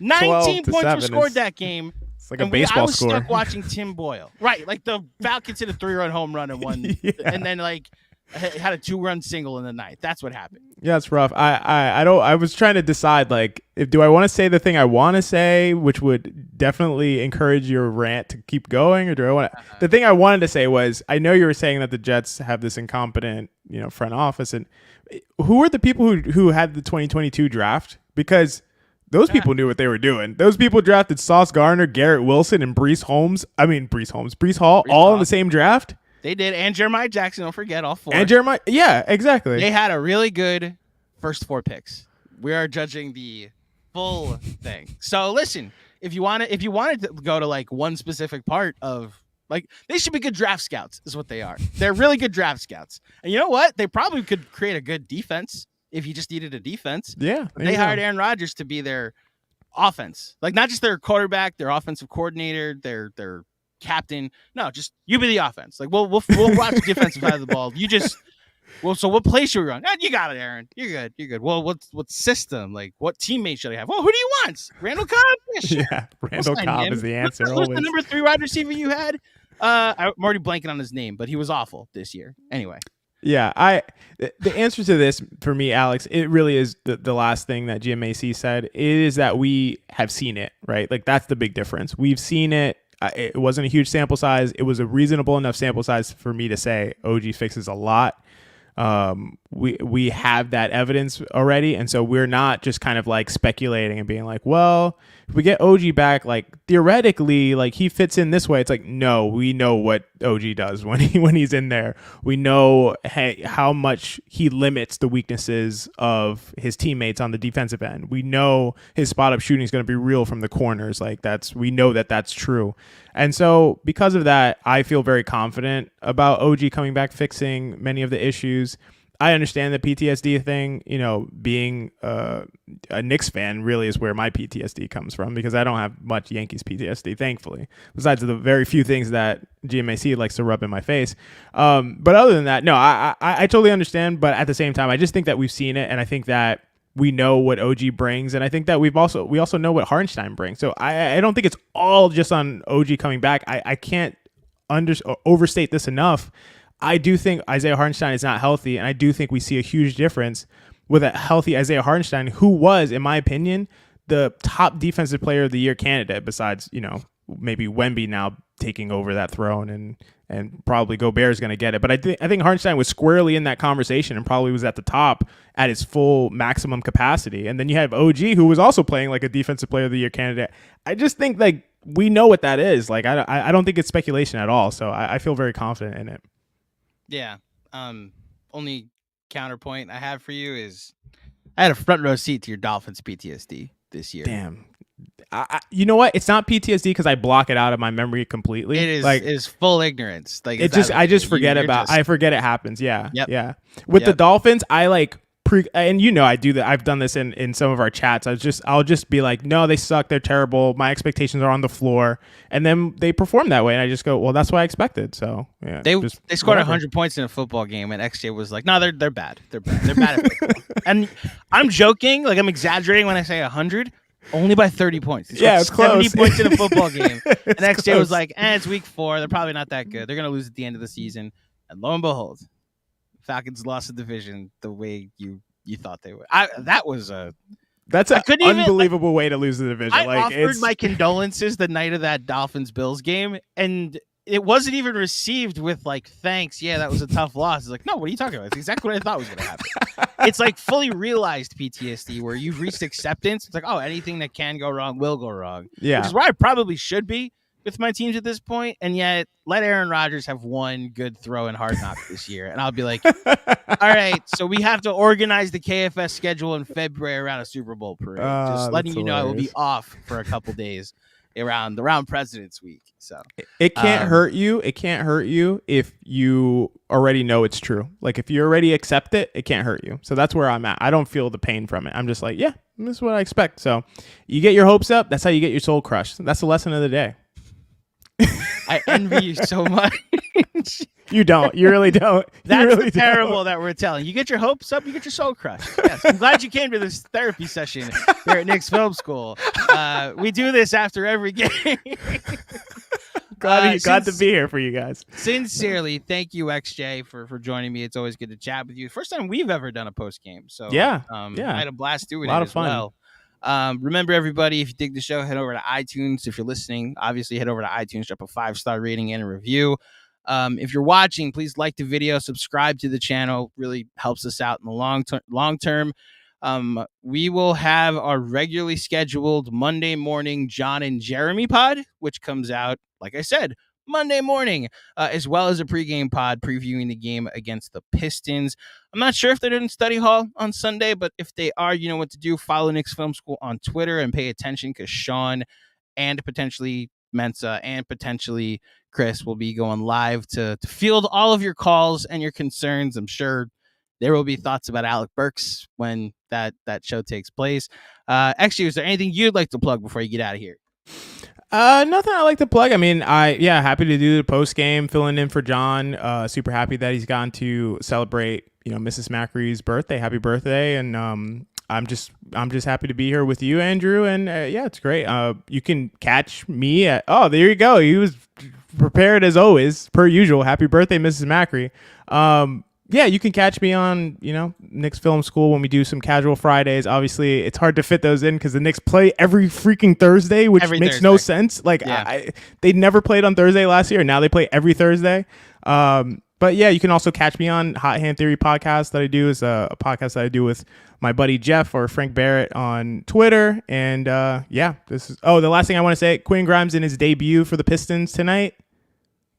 19 points were scored that game. It's like a baseball score. I was stuck watching Tim Boyle. Right, like the Falcons hit a 3-run home run and won. Yeah. And then like had a 2-run single in the ninth. That's what happened. Yeah, it's rough. I was trying to decide like do I want to say the thing I want to say, which would definitely encourage your rant to keep going, or do I want to? The thing I wanted to say was I know you were saying that the Jets have this incompetent, front office, and who are the people who had the 2022 draft? Because those people knew what they were doing. Those people drafted Sauce Gardner, Garrett Wilson, and Breece Hall, all in the same draft. They did, and Jeremiah Jackson. Don't forget all four. And Jeremiah, yeah, exactly. They had a really good first 4 picks. We are judging the full thing. So listen, if you wanted to go to like one specific part of like, they should be good draft scouts, is what they are. They're really good draft scouts, and you know what? They probably could create a good defense if you just needed a defense. Yeah, they hired Aaron Rodgers to be their offense, like not just their quarterback, their offensive coordinator, their captain. No, just you be the offense. Like we'll watch the defensive side of the ball. You just so what play should we run? You got it, Aaron. You're good. Well, what system? Like what teammate should I have? Well, who do you want? Randall Cobb? Yeah, sure. Yeah, Randall Cobb is the answer. Who's the number 3 wide receiver you had? I'm already blanking on his name, but he was awful this year. Anyway. Yeah, the answer to this for me, Alex, it really is the last thing that GMAC said. It is that we have seen it, right? Like that's the big difference. We've seen it. It wasn't a huge sample size. It was a reasonable enough sample size for me to say OG fixes a lot. We have that evidence already, and so we're not just kind of like speculating and being like, well, if we get OG back, like theoretically, like he fits in this way. It's like, no, we know what OG does when he's in there. We know how much he limits the weaknesses of his teammates on the defensive end. We know his spot up shooting is going to be real from the corners. Like we know that that's true. And so because of that, I feel very confident about OG coming back, fixing many of the issues. I understand the PTSD thing, being a Knicks fan really is where my PTSD comes from, because I don't have much Yankees PTSD, thankfully, besides the very few things that GMAC likes to rub in my face. But other than that, no, I totally understand. But at the same time, I just think that we've seen it, and I think that we know what OG brings, and I think that we also know what Hartenstein brings. So I don't think it's all just on OG coming back. I can't overstate this enough. I do think Isaiah Hartenstein is not healthy, and I do think we see a huge difference with a healthy Isaiah Hartenstein, who was, in my opinion, the top defensive player of the year candidate, besides, maybe Wemby now taking over that throne, and probably Gobert is going to get it. But I think Hartenstein was squarely in that conversation and probably was at the top at his full maximum capacity. And then you have OG, who was also playing like a defensive player of the year candidate. I just think like we know what that is. Like I don't think it's speculation at all. So I feel very confident in it. Yeah. Only counterpoint I have for you is I had a front row seat to your Dolphins PTSD this year. Damn. You know what? It's not PTSD because I block it out of my memory completely. It is like is full ignorance. Like I just forget about. I forget it happens. Yeah. Yep. Yeah. With the Dolphins, I like and I do that. I've done this in some of our chats. I'll just be like, no, they suck. They're terrible. My expectations are on the floor, and then they perform that way, and I just go, well, that's what I expected. So yeah, they scored 100 points in a football game, and XJ was like, no, they're bad. They're bad at football. And I'm joking, like I'm exaggerating when I say 100. Only by 30 points. Yeah, it's 70 close. points in a football game. And XJ close. was like, it's week 4. They're probably not that good. They're going to lose at the end of the season. And lo and behold, Falcons lost the division the way you thought they would. That was a That's an unbelievable way to lose the division. I offered my condolences the night of that Dolphins-Bills game, and it wasn't even received with like, thanks. Yeah, that was a tough loss. It's like, no, what are you talking about? It's exactly what I thought was going to happen. It's like fully realized PTSD where you've reached acceptance. It's like, oh, anything that can go wrong will go wrong. Yeah. Which is where I probably should be with my teams at this point. And yet let Aaron Rodgers have one good throw in Hard Knocks this year. And I'll be like, all right, so we have to organize the KFS schedule in February around a Super Bowl parade. Just letting you know I will be off for a couple days around President's Week. So it can't hurt you. It can't hurt you if you already know it's true. Like if you already accept it, it can't hurt you. So that's where I'm at. I don't feel the pain from it. I'm just like, yeah, this is what I expect. So you get your hopes up. That's how you get your soul crushed. That's the lesson of the day. I envy you so much. You don't. You really don't. That's really the parable that we're telling. You get your hopes up, you get your soul crushed. Yes. I'm glad you came to this therapy session here at Knicks Film School. We do this after every game. Glad to be here for you guys. Sincerely, thank you, XJ, for joining me. It's always good to chat with you. First time we've ever done a post game. So yeah. I had a blast doing it. A lot of fun. Well. Remember, everybody, if you dig the show, head over to iTunes. If you're listening, obviously head over to iTunes, drop a 5-star rating and a review. If you're watching, please like the video, subscribe to the channel. Really helps us out in the long term. We will have our regularly scheduled Monday morning John and Jeremy pod, which comes out, like I said, Monday morning, as well as a pregame pod previewing the game against the Pistons. I'm not sure if they're in study hall on Sunday, but if they are, you know what to do. Follow Knicks Film School on Twitter and pay attention because Sean and potentially Mensa and potentially Chris will be going live to field all of your calls and your concerns. I'm sure there will be thoughts about Alec Burks when that show takes place. Actually, is there anything you'd like to plug before you get out of here? Nothing I like to plug. I mean, happy to do the post game, filling in for John. Super happy that he's gone to celebrate, Mrs. Macri's birthday. Happy birthday. And, I'm just happy to be here with you, Andrew. And it's great. You can catch me at, there you go. He was prepared as always, per usual. Happy birthday, Mrs. Macri. You can catch me on, Knicks Film School when we do some casual Fridays. Obviously, it's hard to fit those in because the Knicks play every freaking Thursday, which makes no sense. Like, they never played on Thursday last year. Now they play every Thursday. But yeah, you can also catch me on Hot Hand Theory podcast that I do. Is a podcast that I do with my buddy Jeff or Frank Barrett on Twitter. And this is the last thing I want to say. Quentin Grimes in his debut for the Pistons tonight.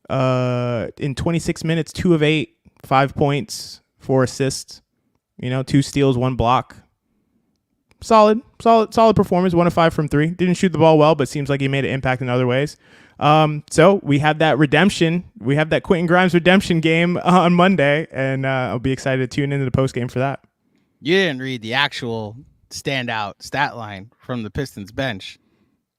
In 26 minutes, 2 of 8. 5 points, 4 assists, 2 steals, 1 block. Solid performance. 1 of 5 from 3. Didn't shoot the ball well, but seems like he made an impact in other ways. So we have that redemption. We have that Quentin Grimes redemption game on Monday, and I'll be excited to tune into the post game for that. You didn't read the actual standout stat line from the Pistons bench.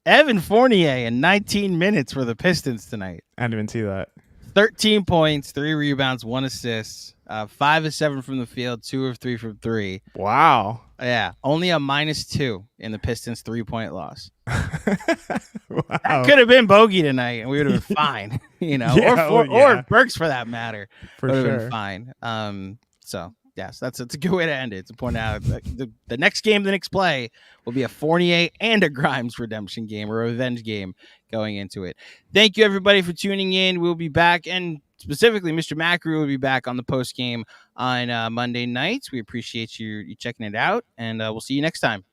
Evan Fournier in 19 minutes for the Pistons tonight. I didn't even see that. 13 points, 3 rebounds, 1 assist, 5 of 7 from the field, 2 of 3 from 3. Wow. Yeah, only a -2 in the Pistons 3-point loss. Wow. That could have been bogey tonight, and we would have been fine. Or Burks for that matter. For would sure. have been fine. So yes, that's a good way to end it. To point out the next game the Knicks play will be a Fournier and a Grimes redemption game or a revenge game going into it. Thank you everybody for tuning in. We'll be back, and specifically Mr. Macri will be back on the post game on Monday nights. We appreciate you checking it out, and we'll see you next time.